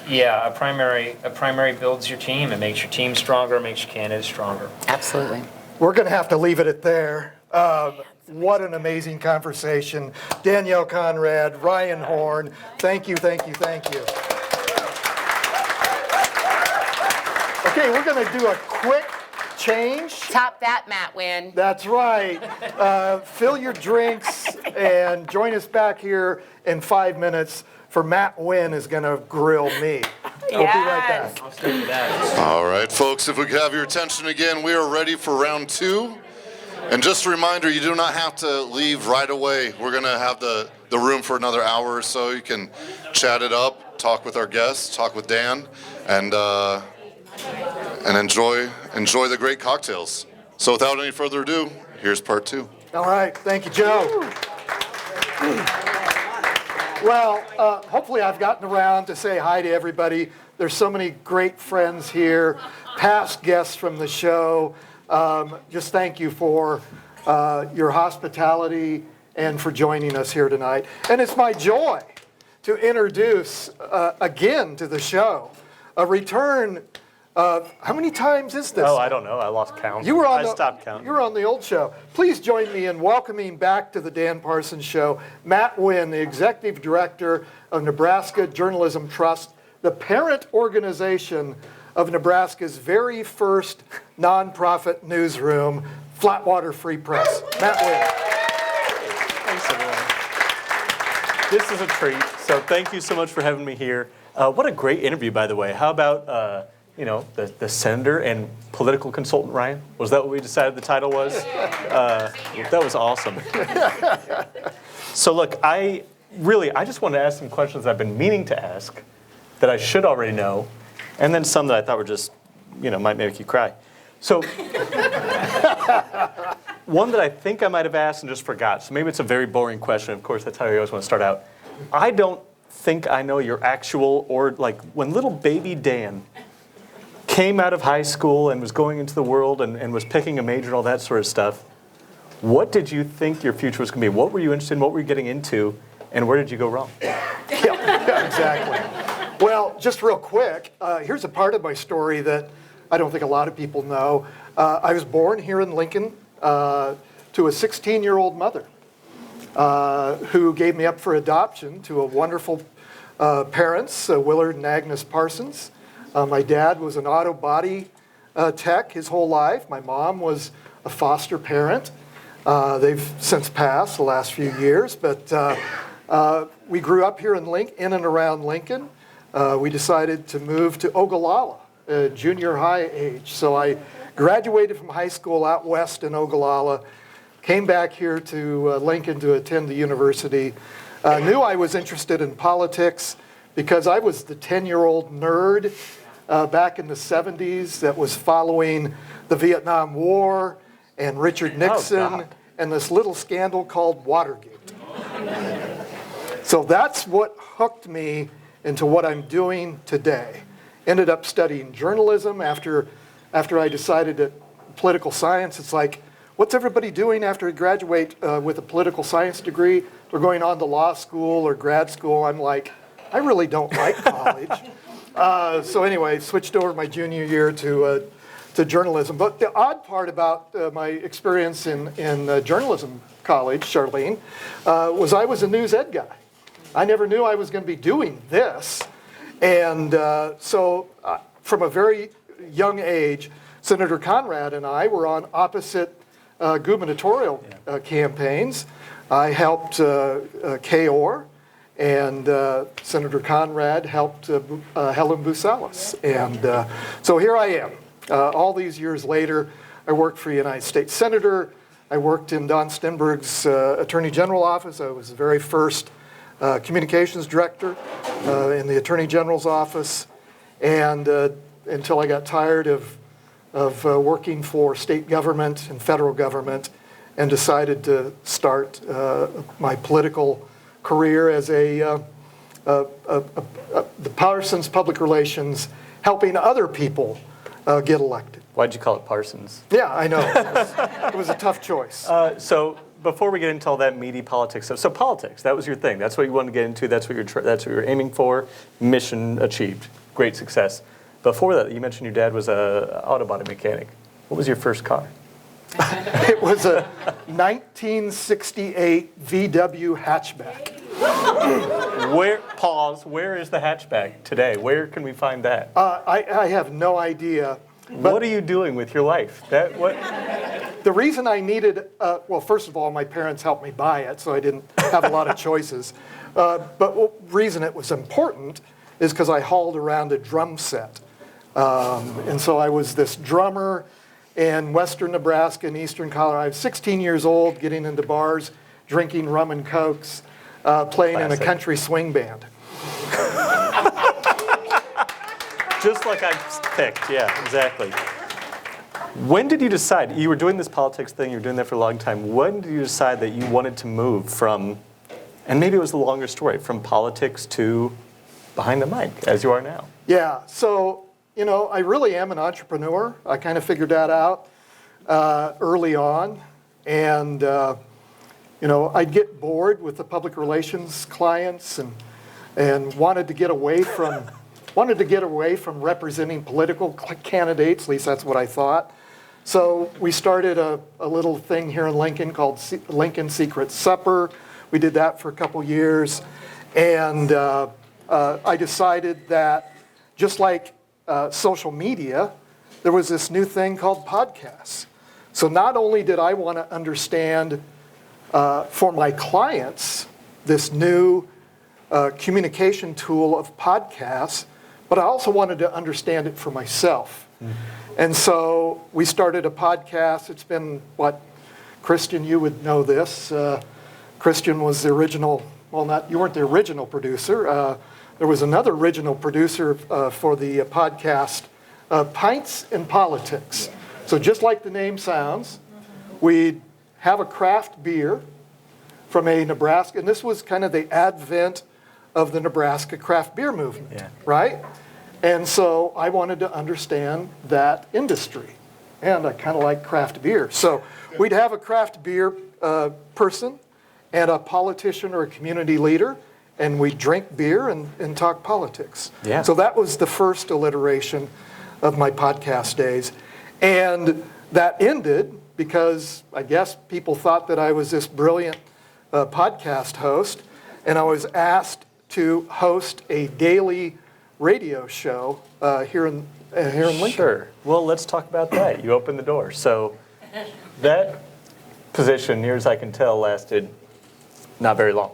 a primary builds your team, it makes your team stronger, it makes your candidates stronger. Absolutely. We're going to have to leave it at there. What an amazing conversation. Danielle Conrad, Ryan Horn, thank you. Okay, we're going to do a quick change. Top that, Matt Wynn. That's right. Fill your drinks, And join us back here in 5 minutes for Matt Wynn is going to grill me. I'll be right back. I'll stick with that. All right, folks, if we could have your attention again, we are ready for round 2. And just a reminder, you do not have to leave right away. We're going to have the room for another hour or so. You can chat it up, talk with our guests, talk with Dan, and enjoy the great cocktails. So without any further ado, here's part 2. All right. Thank you, Joe. Well, hopefully I've gotten around to say hi to everybody. There's so many great friends here, past guests from the show. Just thank you for your hospitality and for joining us here tonight. And it's my joy to introduce again to the show a return of, how many times is this? Oh, I don't know. I lost count. I stopped counting. You were on the old show. Please join me in welcoming back to the Dan Parsons Show, Matt Wynn, the Executive Director of Nebraska Journalism Trust, the parent organization of Nebraska's very first nonprofit newsroom, Flatwater Free Press. Matt Wynn. Thanks, everyone. This is a treat, so thank you so much for having me here. What a great interview, by the way. How about, the senator and political consultant, Ryan? Was that what we decided the title was? That was awesome. So look, I just wanted to ask some questions I've been meaning to ask that I should already know, and then some that I thought were just, might make you cry. So one that I think I might have asked and just forgot, so maybe it's a very boring question. Of course, that's how you always want to start out. I don't think I know your actual, or like when little baby Dan came out of high school and was going into the world and was picking a major and all that sort of stuff, what did you think your future was going to be? What were you interested in? What were you getting into? And where did you go wrong? Yeah, exactly. Well, just real quick, here's a part of my story that I don't think a lot of people know. I was born here in Lincoln to a 16-year-old mother who gave me up for adoption to a wonderful parents, Willard and Agnes Parsons. My dad was an auto body tech his whole life. My mom was a foster parent. They've since passed the last few years, but we grew up here in and around Lincoln. We decided to move to Ogallala, junior high age. So I graduated from high school out west in Ogallala, came back here to Lincoln to attend the university. Knew I was interested in politics because I was the 10-year-old nerd back in the 70s that was following the Vietnam War and Richard Nixon and this little scandal called Watergate. So that's what hooked me into what I'm doing today. Ended up studying journalism after I decided that political science, it's like, what's everybody doing after they graduate with a political science degree? They're going on to law school or grad school. I'm like, I really don't like college. So anyway, switched over my junior year to journalism. But the odd part about my experience in journalism college, Charlene, was I was a news ed guy. I never knew I was going to be doing this. And so from a very young age, Senator Conrad and I were on opposite gubernatorial campaigns. I helped Kay Orr, and Senator Conrad helped Helen Busalis. And so here I am. All these years later, I worked for a United States Senator. I worked in Don Stenberg's Attorney General office. I was the very first communications director in the Attorney General's office. And until I got tired of working for state government and federal government and decided to start my political career as the Parsons Public Relations, helping other people get elected. Why'd you call it Parsons? Yeah, I know. It was a tough choice. So before we get into all that meaty politics stuff, so politics, that was your thing. That's what you wanted to get into. That's what you were aiming for. Mission achieved. Great success. Before that, you mentioned your dad was an auto body mechanic. What was your first car? It was a 1968 VW hatchback. Where is the hatchback today? Where can we find that? I have no idea. What are you doing with your life? the reason I needed, well, first of all, my parents helped me buy it, so I didn't have a lot of choices. But the reason it was important is because I hauled around a drum set. And so I was this drummer in western Nebraska and eastern Colorado. I was 16 years old, getting into bars, drinking rum and cokes, playing in a country swing band. Just like I picked, yeah, exactly. When did you decide, you were doing this politics thing, you were doing that for a long time, when did you decide that you wanted to move from, and maybe it was the longer story, from politics to behind the mic, as you are now? Yeah, so, you know, I really am an entrepreneur. I kind of figured that out early on. And, you know, I'd get bored with the public relations clients and wanted to get away from representing political candidates. At least that's what I thought. So we started a little thing here in Lincoln called Lincoln Secret Supper. We did that for a couple years. And I decided that just like social media, there was this new thing called podcasts. So not only did I want to understand for my clients this new communication tool of podcasts, but I also wanted to understand it for myself. And so we started a podcast. It's been, what, Christian, you would know this. Christian was the original, well, not, you weren't the original producer. There was another original producer for the podcast, Pints and Politics. So just like the name sounds, we'd have a craft beer from a Nebraska, and this was kind of the advent of the Nebraska craft beer movement, right? And so I wanted to understand that industry, and I kind of like craft beer. So we'd have a craft beer person and a politician or a community leader, and we'd drink beer and talk politics. Yeah. So that was the first alliteration of my podcast days. And that ended because I guess people thought that I was this brilliant podcast host, and I was asked to host a daily radio show here in Lincoln. Sure. Well, let's talk about that. You opened the door. So that position, near as I can tell, lasted not very long.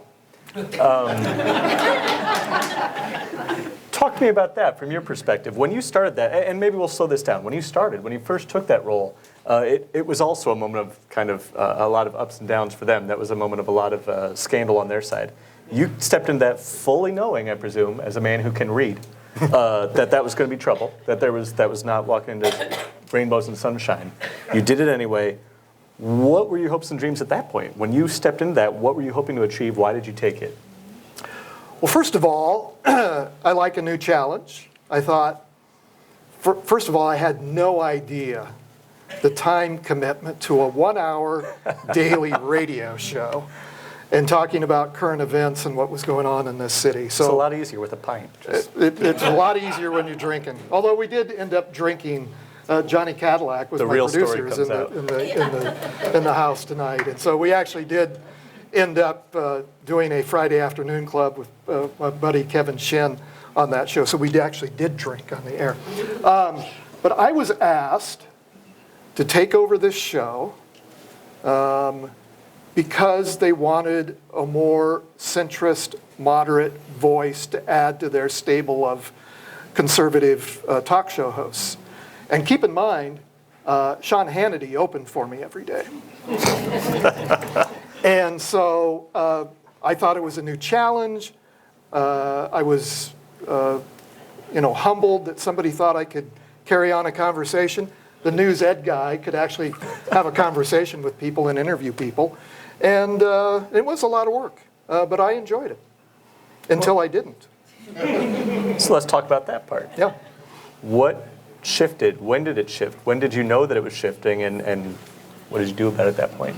Talk to me about that from your perspective. When you started that, and maybe we'll slow this down. When you first took that role, it was also a moment of kind of a lot of ups and downs for them. That was a moment of a lot of scandal on their side. You stepped into that fully knowing, I presume, as a man who can read, that was going to be trouble, that was not walking into rainbows and sunshine. You did it anyway. What were your hopes and dreams at that point? When you stepped into that, what were you hoping to achieve? Why did you take it? Well, first of all, I like a new challenge. I thought, first of all, I had no idea the time commitment to a 1-hour daily radio show and talking about current events and what was going on in this city. So it's a lot easier with a pint. It's a lot easier when you're drinking. Although we did end up drinking. Johnny Cadillac was my producer in the house tonight. And so we actually did end up doing a Friday afternoon club with my buddy Kevin Shin on that show. So we actually did drink on the air. But I was asked to take over this show because they wanted a more centrist, moderate voice to add to their stable of conservative talk show hosts. And keep in mind, Sean Hannity opened for me every day. And so I thought it was a new challenge. I was, humbled that somebody thought I could carry on a conversation. The news ed guy could actually have a conversation with people and interview people. And it was a lot of work, but I enjoyed it until I didn't. So let's talk about that part. Yeah. What shifted? When did it shift? When did you know that it was shifting, and what did you do about it at that point?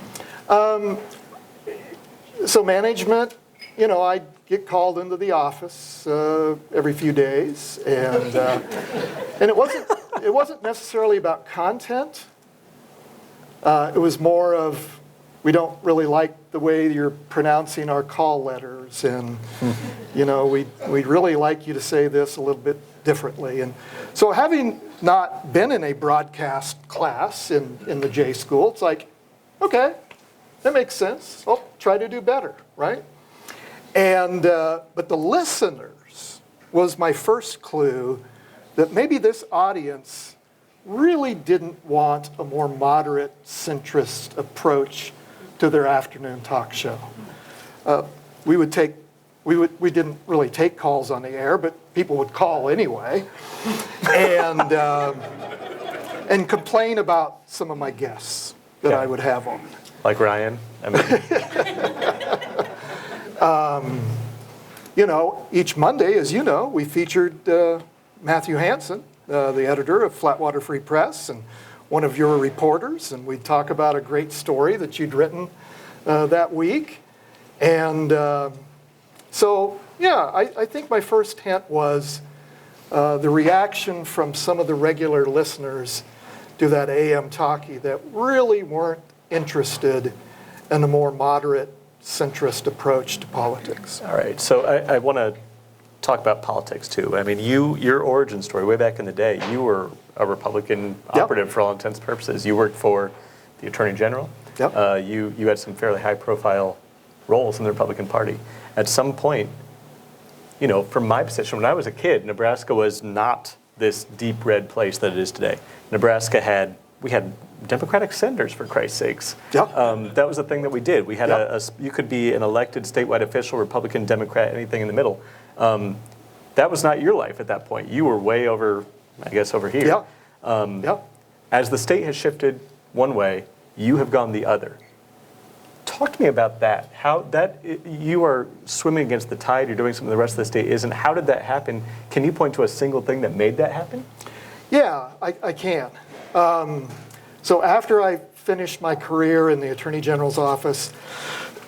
So management, I'd get called into the office every few days, and it wasn't necessarily about content. It was more of we don't really like the way you're pronouncing our call letters, and we'd really like you to say this a little bit differently. And so having not been in a broadcast class in the J school, it's like, okay, that makes sense. I'll try to do better, right? And but the listeners was my first clue that maybe this audience really didn't want a more moderate, centrist approach to their afternoon talk show. We didn't really take calls on the air, but people would call anyway, and complain about some of my guests that I would have on. Like Ryan? Each Monday, as you know, we featured Matthew Hansen, the editor of Flatwater Free Press, and one of your reporters, and we'd talk about a great story that you'd written that week. And I think my first hint was the reaction from some of the regular listeners to that AM talkie that really weren't interested in a more moderate, centrist approach to politics. All right, so I want to talk about politics too. I mean, your origin story, way back in the day, you were a Republican operative for all intents and purposes. You worked for the Attorney General. Yep. You had some fairly high-profile roles in the Republican Party. At some point, from my position, when I was a kid, Nebraska was not this deep red place that it is today. Nebraska we had Democratic senators, for Christ's sakes. Yep. That was the thing that we did. We had you could be an elected statewide official, Republican, Democrat, anything in the middle. That was not your life at that point. You were way over, I guess, over here. As the state has shifted one way, you have gone the other. Talk to me about that. How you are swimming against the tide, you're doing something the rest of the state isn't. How did that happen? Can you point to a single thing that made that happen? Yeah, I can. So after I finished my career in the Attorney General's office,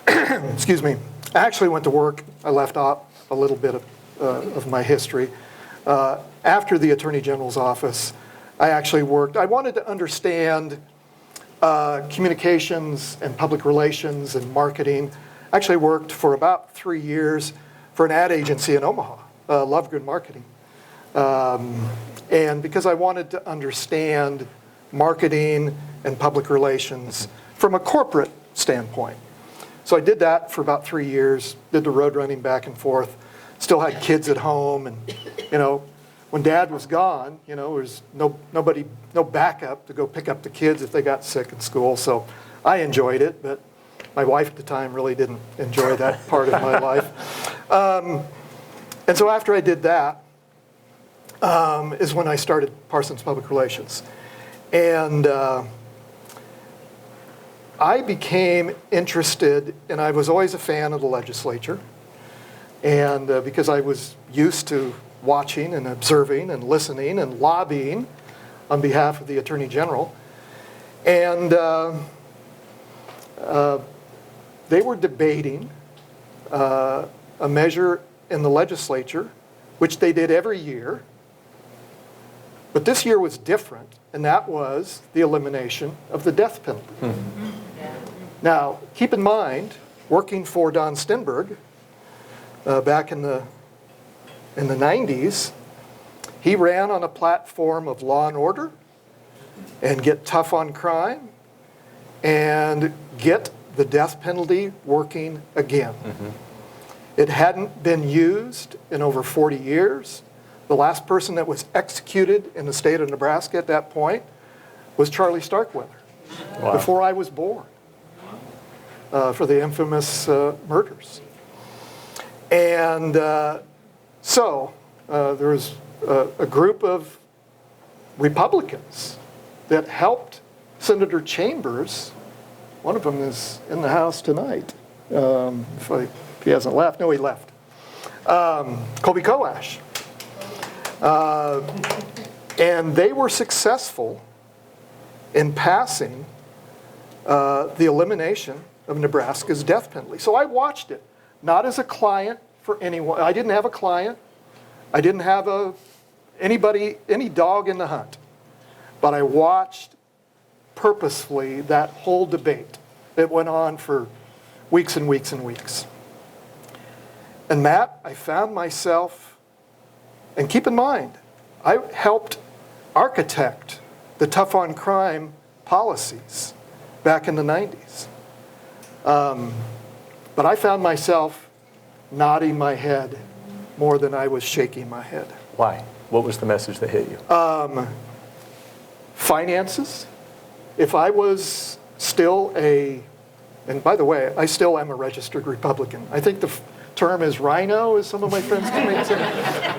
excuse me, I actually went to work. I left out a little bit of my history. After the Attorney General's office, I actually worked. I wanted to understand communications and public relations and marketing. I actually worked for about 3 years for an ad agency in Omaha, Lovegood Marketing. And because I wanted to understand marketing and public relations from a corporate standpoint. So I did that for about 3 years, did the road running back and forth, still had kids at home, and when Dad was gone, there was no backup to go pick up the kids if they got sick in school. So I enjoyed it, but my wife at the time really didn't enjoy that part of my life. And so after I did that, is when I started Parsons Public Relations. And I became interested, and I was always a fan of the legislature, and because I was used to watching and observing and listening and lobbying on behalf of the Attorney General. And they were debating a measure in the legislature, which they did every year. But this year was different, and that was the elimination of the death penalty. Mm-hmm. Now, keep in mind, working for Don Stenberg back in the 90s, he ran on a platform of law and order and get tough on crime and get the death penalty working again. Mm-hmm. It hadn't been used in over 40 years. The last person that was executed in the state of Nebraska at that point was Charlie Starkweather, before I was born, for the infamous murders. And so there was a group of Republicans that helped Senator Chambers. One of them is in the House tonight. If he hasn't left. No, he left. Colby Koash. And they were successful in passing the elimination of Nebraska's death penalty. So I watched it, not as a client for anyone. I didn't have a client. I didn't have any dog in the hunt. But I watched purposefully that whole debate It went on for weeks and weeks and weeks. And Matt, I found myself, and keep in mind, I helped architect the tough on crime policies back in the 90s. But I found myself nodding my head more than I was shaking my head. Why? What was the message that hit you? Finances. If I was still and by the way, I still am a registered Republican. I think the term is rhino, as some of my friends tell me.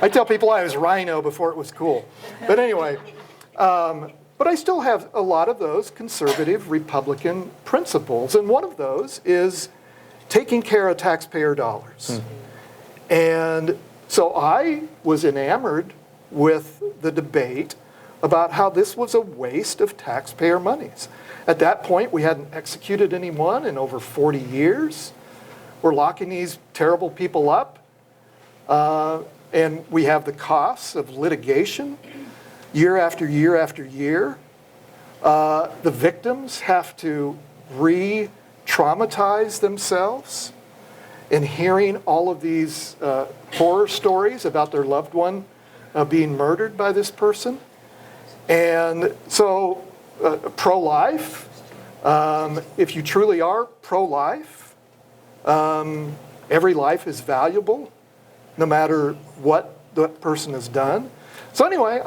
I tell people I was rhino before it was cool. But anyway, but I still have a lot of those conservative Republican principles. And one of those is taking care of taxpayer dollars. And so I was enamored with the debate about how this was a waste of taxpayer monies. At that point, we hadn't executed anyone in over 40 years. We're locking these terrible people up. And we have the costs of litigation year after year after year. The victims have to re-traumatize themselves in hearing all of these horror stories about their loved one being murdered by this person. And so pro-life, if you truly are pro-life, every life is valuable, no matter what the person has done. So anyway,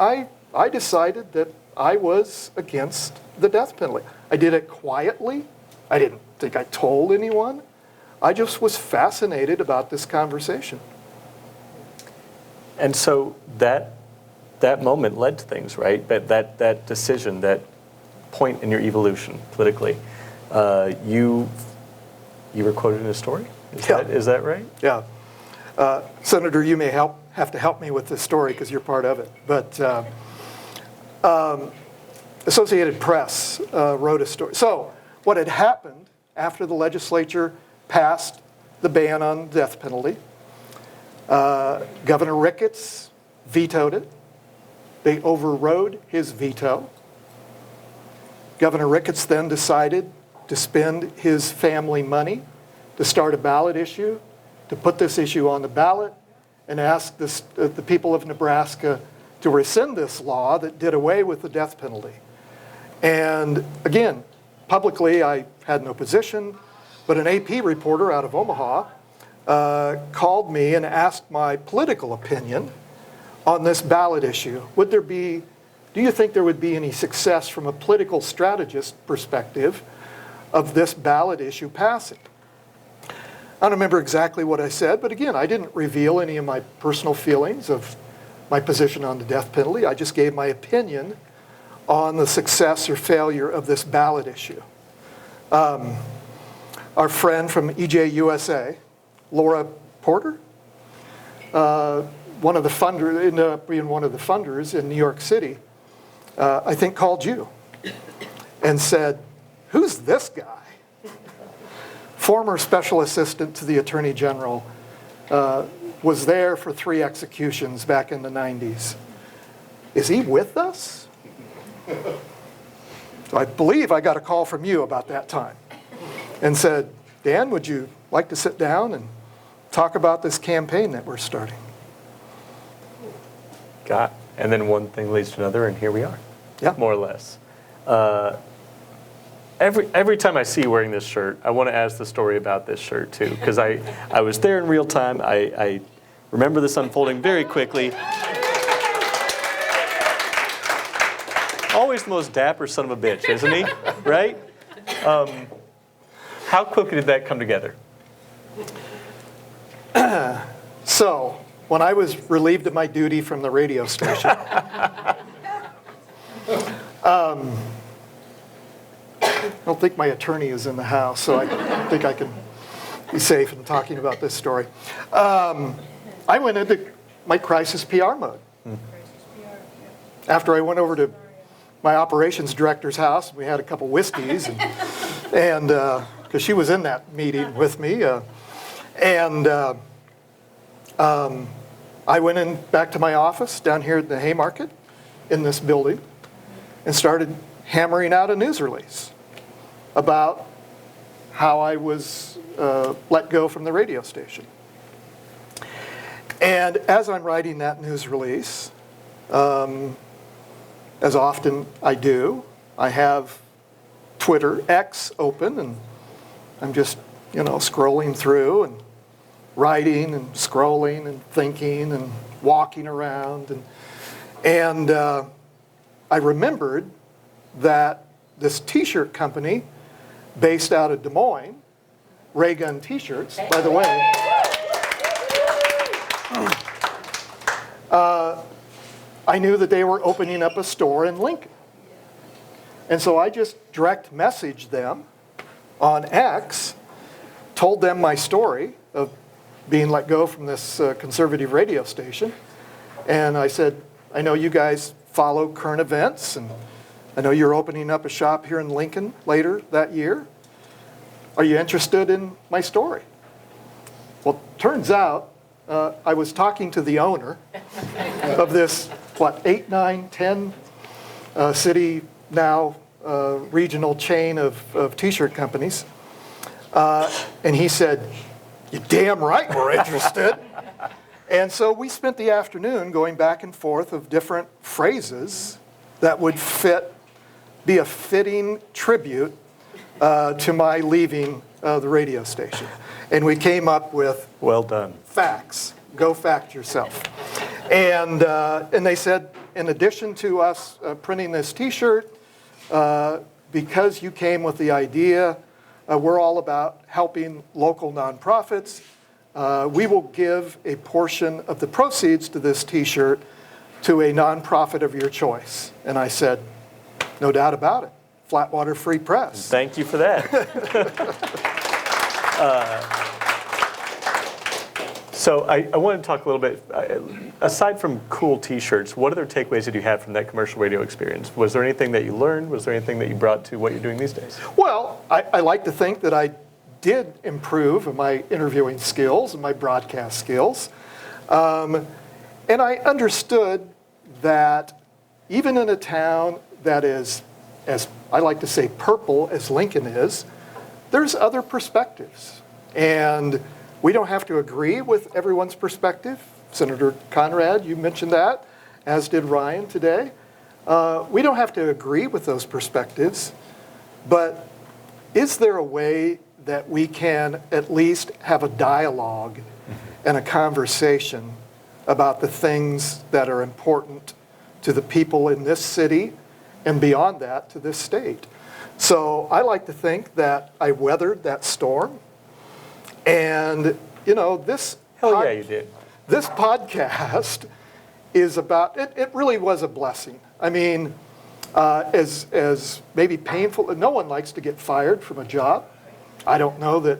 I decided that I was against the death penalty. I did it quietly. I didn't think I told anyone. I just was fascinated about this conversation. And so that moment led to things, right? That decision, that point in your evolution politically. You were quoted in a story? Is that right? Yeah. Senator, you may have to help me with this story because you're part of it. But Associated Press wrote a story. So what had happened after the legislature passed the ban on the death penalty, Governor Ricketts vetoed it. They overrode his veto. Governor Ricketts then decided to spend his family money to start a ballot issue, to put this issue on the ballot, and ask the people of Nebraska to rescind this law that did away with the death penalty. And again, publicly, I had no position, but an AP reporter out of Omaha called me and asked my political opinion on this ballot issue. Do you think there would be any success from a political strategist perspective of this ballot issue passing? I don't remember exactly what I said, but again, I didn't reveal any of my personal feelings of my position on the death penalty. I just gave my opinion on the success or failure of this ballot issue. Our friend from EJUSA, Laura Porter, one of the funders, ended up being one of the funders in New York City, I think called you and said, "Who's this guy?" Former special assistant to the Attorney General, was there for 3 executions back in the 90s. Is he with us? So I believe I got a call from you about that time and said, "Dan, would you like to sit down and talk about this campaign that we're starting?" And then one thing leads to another, and here we are. Yeah. More or less. Every time I see you wearing this shirt, I want to ask the story about this shirt too, because I was there in real time. I remember this unfolding very quickly. Always the most dapper son of a bitch, isn't he? Right? How quickly did that come together? So, when I was relieved of my duty from the radio station, I don't think my attorney is in the house, so I think I can be safe in talking about this story. I went into my crisis PR mode. After I went over to my operations director's house, we had a couple whiskeys, and because she was in that meeting with me, I went in back to my office down here at the Haymarket in this building and started hammering out a news release about how I was let go from the radio station. And as I'm writing that news release, as often I do, I have Twitter, X, open, and I'm just, scrolling through and writing and scrolling and thinking and walking around. And I remembered that this t-shirt company based out of Des Moines, Ray Gun T-shirts, by the way, I knew that they were opening up a store in Lincoln. And so I just direct messaged them on X, told them my story of being let go from this conservative radio station. And I said, I know you guys follow current events, and I know you're opening up a shop here in Lincoln later that year. Are you interested in my story? Well, turns out I was talking to the owner of this, 8, 9, 10 city now regional chain of t-shirt companies. And he said, "You're damn right we're interested." And so we spent the afternoon going back and forth of different phrases that would be a fitting tribute to my leaving the radio station. And we came up with, well done, facts. Go fact yourself. And they said, in addition to us printing this t-shirt, because you came with the idea, we're all about helping local nonprofits. We will give a portion of the proceeds to this t-shirt to a nonprofit of your choice. And I said, no doubt about it. Flatwater Free Press. Thank you for that. So I wanted to talk a little bit, aside from cool t-shirts, what other takeaways did you have from that commercial radio experience? Was there anything that you learned? Was there anything that you brought to what you're doing these days? Well, I like to think that I did improve my interviewing skills and my broadcast skills. And I understood that even in a town that is, as I like to say, purple as Lincoln is, there's other perspectives. And we don't have to agree with everyone's perspective. Senator Conrad, you mentioned that, as did Ryan today. We don't have to agree with those perspectives, but is there a way that we can at least have a dialogue and a conversation about the things that are important to the people in this city and beyond that to this state? So I like to think that I weathered that storm. And, this... Hell yeah, you did. This podcast is about... It really was a blessing. I mean, as maybe painful... No one likes to get fired from a job. I don't know that,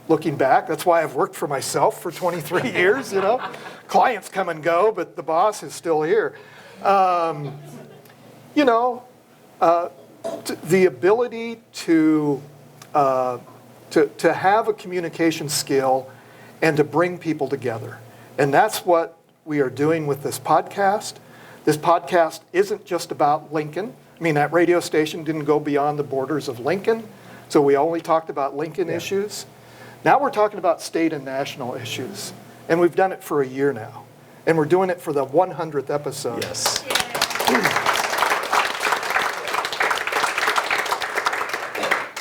looking back, that's why I've worked for myself for 23 years, Clients come and go, but the boss is still here. The ability to have a communication skill and to bring people together. And that's what we are doing with this podcast. This podcast isn't just about Lincoln. I mean, that radio station didn't go beyond the borders of Lincoln, so we only talked about Lincoln issues. Now we're talking about state and national issues. And we've done it for a year now. And we're doing it for the 100th episode. Yes.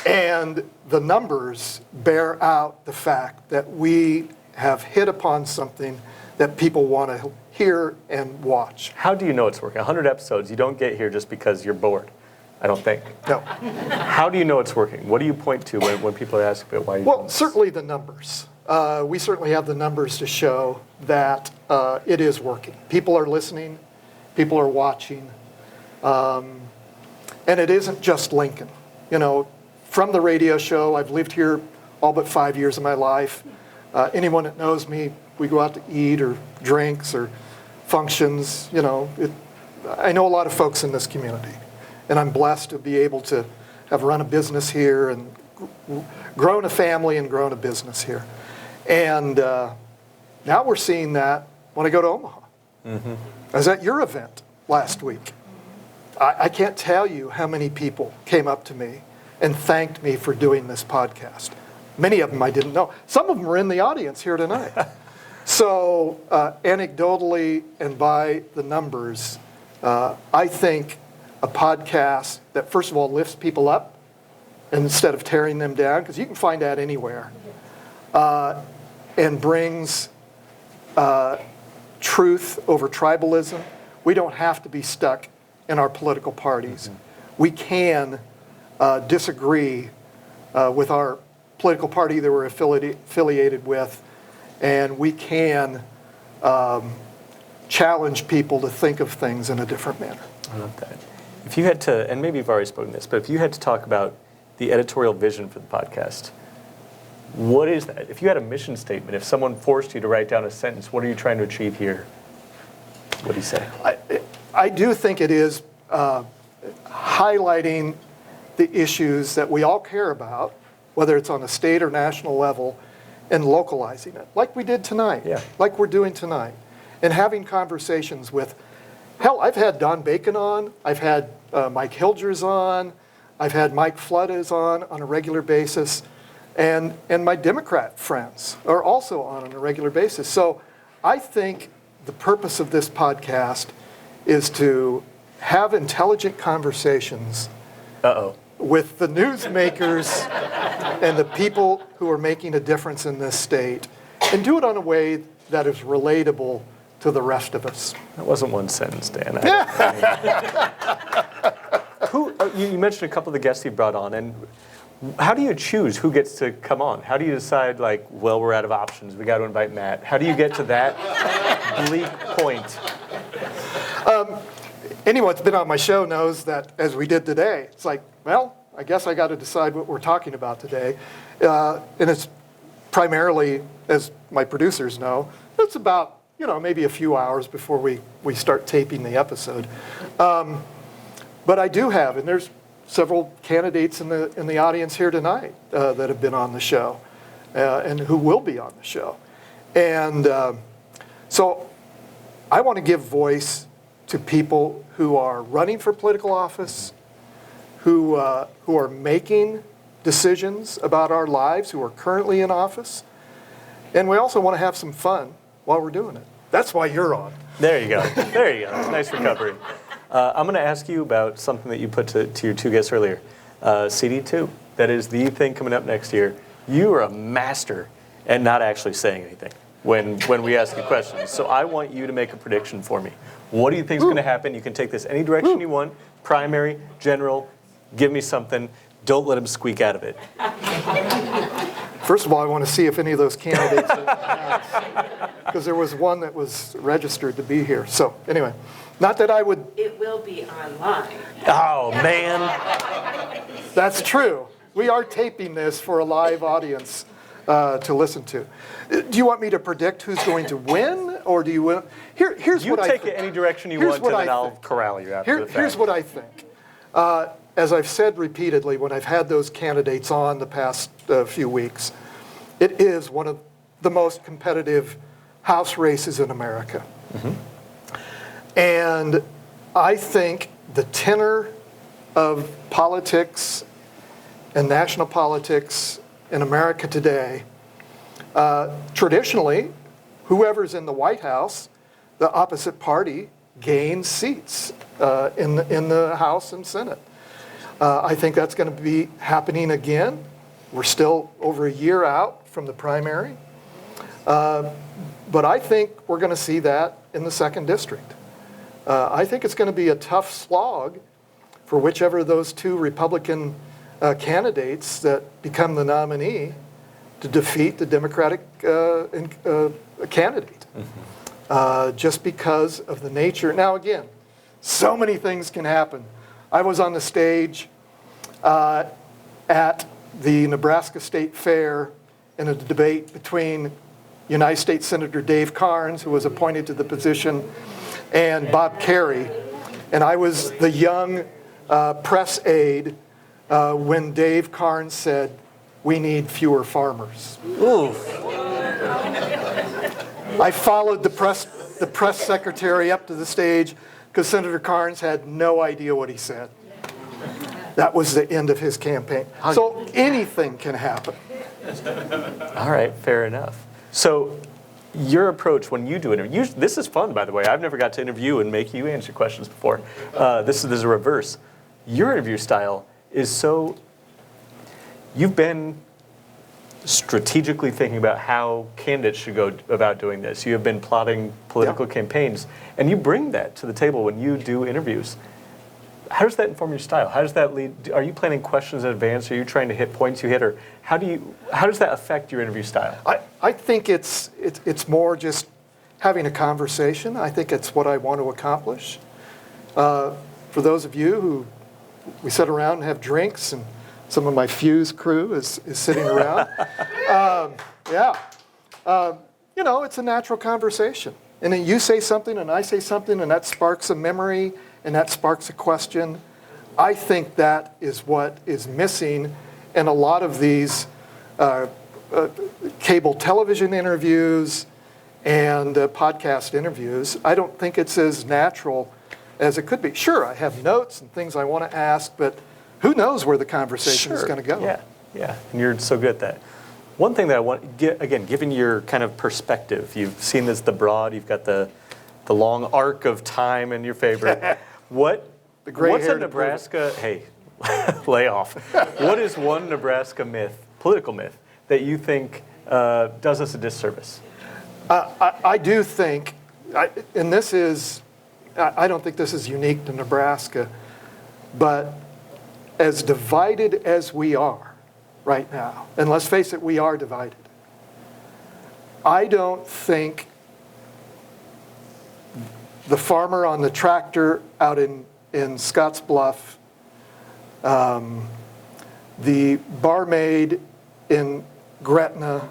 And the numbers bear out the fact that we have hit upon something that people want to hear and watch. How do you know it's working? 100 episodes, you don't get here just because you're bored, I don't think. No. How do you know it's working? What do you point to when people are asking about why you're doing this? Certainly the numbers. We certainly have the numbers to show that it is working. People are listening, people are watching, and it isn't just Lincoln. From the radio show, I've lived here all but 5 years of my life. Anyone that knows me, we go out to eat or drinks or functions. I know a lot of folks in this community, and I'm blessed to be able to have run a business here and grown a family and grown a business here. And now we're seeing that when I go to Omaha. Mm-hmm. I was at your event last week. I can't tell you how many people came up to me and thanked me for doing this podcast. Many of them I didn't know. Some of them are in the audience here tonight. So anecdotally and by the numbers, I think a podcast that, first of all, lifts people up instead of tearing them down, because you can find that anywhere, and brings truth over tribalism. We don't have to be stuck in our political parties. We can disagree with our political party that we're affiliated with, and we can challenge people to think of things in a different manner. I love that. If you had to, and maybe you've already spoken this, but if you had to talk about the editorial vision for the podcast, what is that? If you had a mission statement, if someone forced you to write down a sentence, what are you trying to achieve here? What do you say? I do think it is highlighting the issues that we all care about, whether it's on a state or national level, and localizing it, like we did tonight, like we're doing tonight, and having conversations with, hell, I've had Don Bacon on, I've had Mike Hilgers on, I've had Mike Flood is on a regular basis, and my Democrat friends are also on a regular basis. So I think the purpose of this podcast is to have intelligent conversations with the newsmakers and the people who are making a difference in this state, and do it in a way that is relatable to the rest of us. That wasn't one sentence, Dan. You mentioned a couple of the guests you brought on, and how do you choose who gets to come on? How do you decide, like, well, we're out of options, we got to invite Matt? How do you get to that bleak point? Anyone that's been on my show knows that, as we did today, it's like, well, I guess I got to decide what we're talking about today. And it's primarily, as my producers know, it's about, maybe a few hours before we start taping the episode. But I do have, and there's several candidates in the audience here tonight that have been on the show and who will be on the show. And so I want to give voice to people who are running for political office, who are making decisions about our lives, who are currently in office. And we also want to have some fun while we're doing it. That's why you're on. There you go. There you go. It's nice recovery. I'm going to ask you about something that you put to your two guests earlier. CD2, that is the thing coming up next year. You are a master at not actually saying anything when we ask you questions. So I want you to make a prediction for me. What do you think is going to happen? You can take this any direction you want, primary, general, give me something. Don't let them squeak out of it. First of all, I want to see if any of those candidates are because there was one that was registered to be here. So anyway, not that I would... It will be online. Oh, man. That's true. We are taping this for a live audience to listen to. Do you want me to predict who's going to win, or do you win? Here's what I think. You take it any direction you want, and then I'll corral you after the fact. Here's what I think. As I've said repeatedly when I've had those candidates on the past few weeks, it is one of the most competitive House races in America. And I think the tenor of politics and national politics in America today, traditionally, whoever's in the White House, the opposite party gains seats in the House and Senate. I think that's going to be happening again. We're still over a year out from the primary. But I think we're going to see that in the 2nd District. I think it's going to be a tough slog for whichever of those two Republican candidates that become the nominee to defeat the Democratic candidate. Just because of the nature. Now again, so many things can happen. I was on the stage at the Nebraska State Fair in a debate between United States Senator Dave Carnes, who was appointed to the position, and Bob Kerrey. And I was the young press aide when Dave Carnes said, "We need fewer farmers." Ooh. I followed the press secretary up to the stage because Senator Carnes had no idea what he said. that was the end of his campaign. So anything can happen. All right, fair enough. So your approach when you do interviews, this is fun, by the way. I've never got to interview and make you answer questions before. This is a reverse. Your interview style is so, you've been strategically thinking about how candidates should go about doing this. You have been plotting political campaigns, and you bring that to the table when you do interviews. How does that inform your style? How does that lead? Are you planning questions in advance? Are you trying to hit points you hit, or how does that affect your interview style? I think it's more just having a conversation. I think it's what I want to accomplish. For those of you who we sit around and have drinks, and some of my Fuse crew is sitting around. You know, it's a natural conversation. And then you say something and I say something, and that sparks a memory and that sparks a question. I think that is what is missing in a lot of these cable television interviews and podcast interviews. I don't think it's as natural as it could be. Sure, I have notes and things I want to ask, but who knows where the conversation is going to go? Yeah, and you're so good at that. One thing that I want, again, given your kind of perspective, you've seen this, the broad, you've got the long arc of time in your favor. What's a Nebraska, hey, lay off. What is one Nebraska myth, political myth, that you think does us a disservice? I do think, and this is, I don't think this is unique to Nebraska, but as divided as we are right now, and let's face it, we are divided, I don't think the farmer on the tractor out in Scottsbluff, the barmaid in Gretna,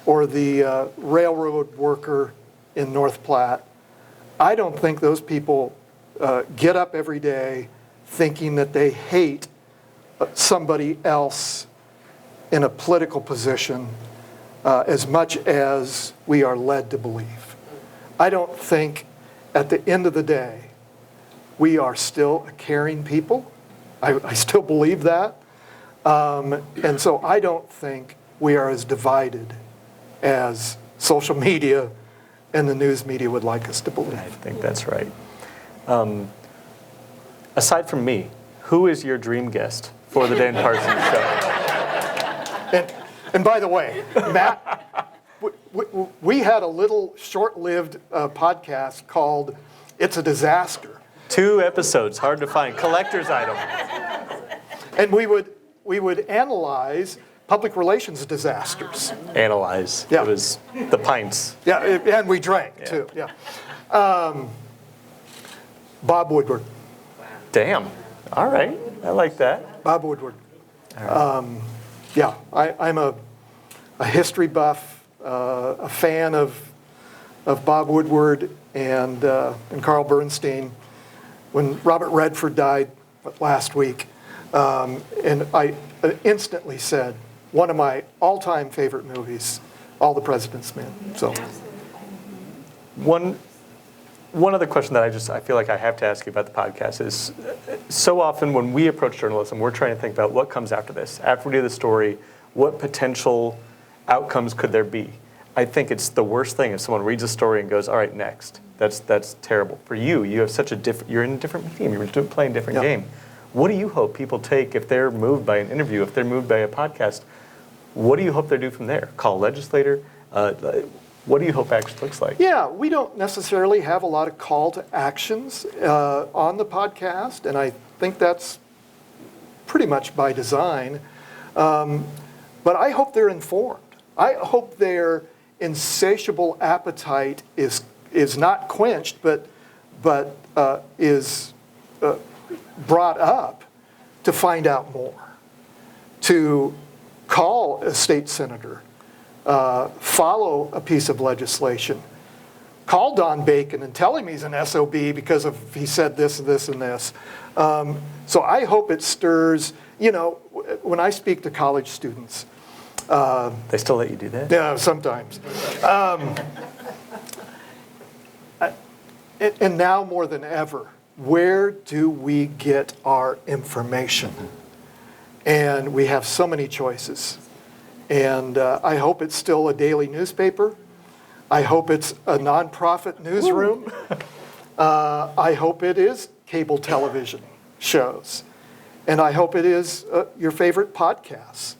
or the railroad worker in North Platte, I don't think those people get up every day thinking that they hate somebody else in a political position as much as we are led to believe. I don't think at the end of the day we are still a caring people. I still believe that. And so I don't think we are as divided as social media and the news media would like us to believe. I think that's right. Aside from me, who is your dream guest for the Dan Parsons Show? And by the way, Matt, we had a little short-lived podcast called It's a Disaster. 2 episodes, hard to find, collector's item. And we would analyze public relations disasters. Analyze. Yeah. It was the pints. Yeah, and we drank too. Yeah. Bob Woodward. Damn. All right. I like that. Bob Woodward. Yeah, I'm a history buff, a fan of Bob Woodward and Carl Bernstein. When Robert Redford died last week, and I instantly said, one of my all-time favorite movies, All the President's Men. So, one other question that I feel like I have to ask you about the podcast is, so often when we approach journalism, we're trying to think about what comes after this. After we do the story, what potential outcomes could there be? I think it's the worst thing if someone reads a story and goes, all right, next. That's terrible. For you, you have such a you're in a different medium, you're playing a different game. What do you hope people take if they're moved by an interview, if they're moved by a podcast? What do you hope they do from there? Call a legislator? What do you hope action looks like? Yeah, we don't necessarily have a lot of call to actions on the podcast, and I think that's pretty much by design. But I hope they're informed. I hope their insatiable appetite is not quenched, but is brought up to find out more, to call a state senator, follow a piece of legislation, call Don Bacon and tell him he's an SOB because of he said this and this and this. So I hope it stirs, when I speak to college students. They still let you do that? Yeah, sometimes. And now more than ever, where do we get our information? And we have so many choices. And I hope it's still a daily newspaper. I hope it's a nonprofit newsroom. I hope it is cable television shows. And I hope it is your favorite podcasts.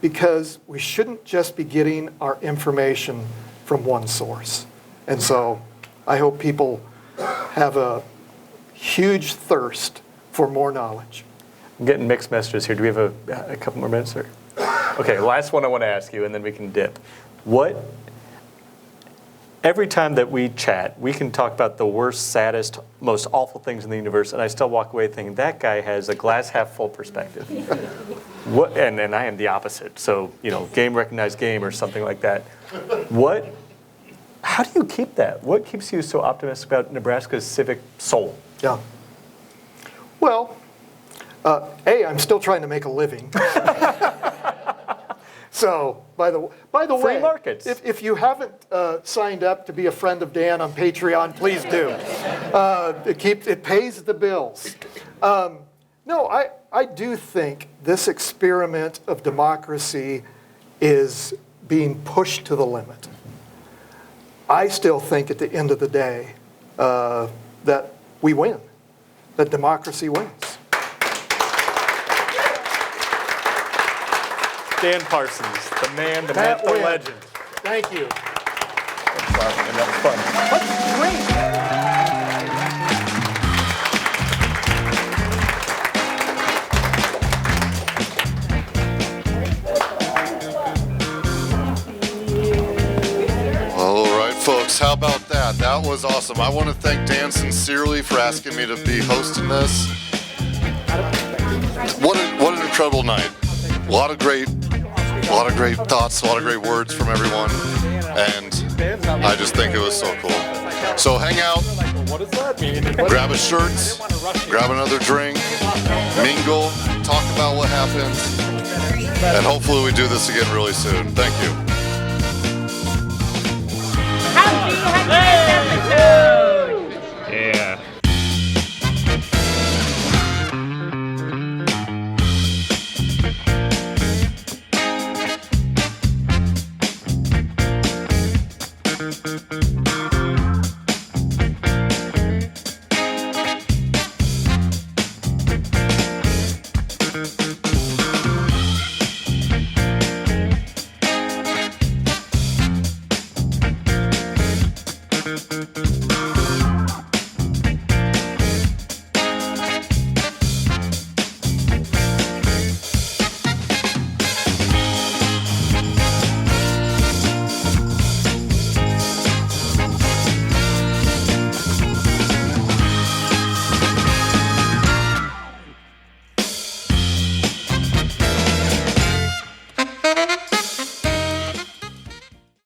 Because we shouldn't just be getting our information from one source. And so I hope people have a huge thirst for more knowledge. I'm getting mixed messages here. Do we have a couple more minutes, sir? Okay, last one I want to ask you, and then we can dip. Every time that we chat, we can talk about the worst, saddest, most awful things in the universe, and I still walk away thinking that guy has a glass half full perspective. And I am the opposite. So, game recognized game or something like that. How do you keep that? What keeps you so optimistic about Nebraska's civic soul? Yeah. Well, I'm still trying to make a living. So, by the way, Free markets. If you haven't signed up to be a friend of Dan on Patreon, please do. It pays the bills. No, I do think this experiment of democracy is being pushed to the limit. I still think at the end of the day that we win, that democracy wins. Dan Parsons, the man, the myth, the legend. Thank you. That's awesome, and that was fun. Let's drink. All right, folks, how about that? That was awesome. I want to thank Dan sincerely for asking me to be hosting this. What an incredible night. A lot of great thoughts, a lot of great words from everyone, and I just think it was so cool. So hang out, grab a shirt, grab another drink, mingle, talk about what happened, and hopefully we do this again really soon. Thank you. Happy 100th episode! Yeah.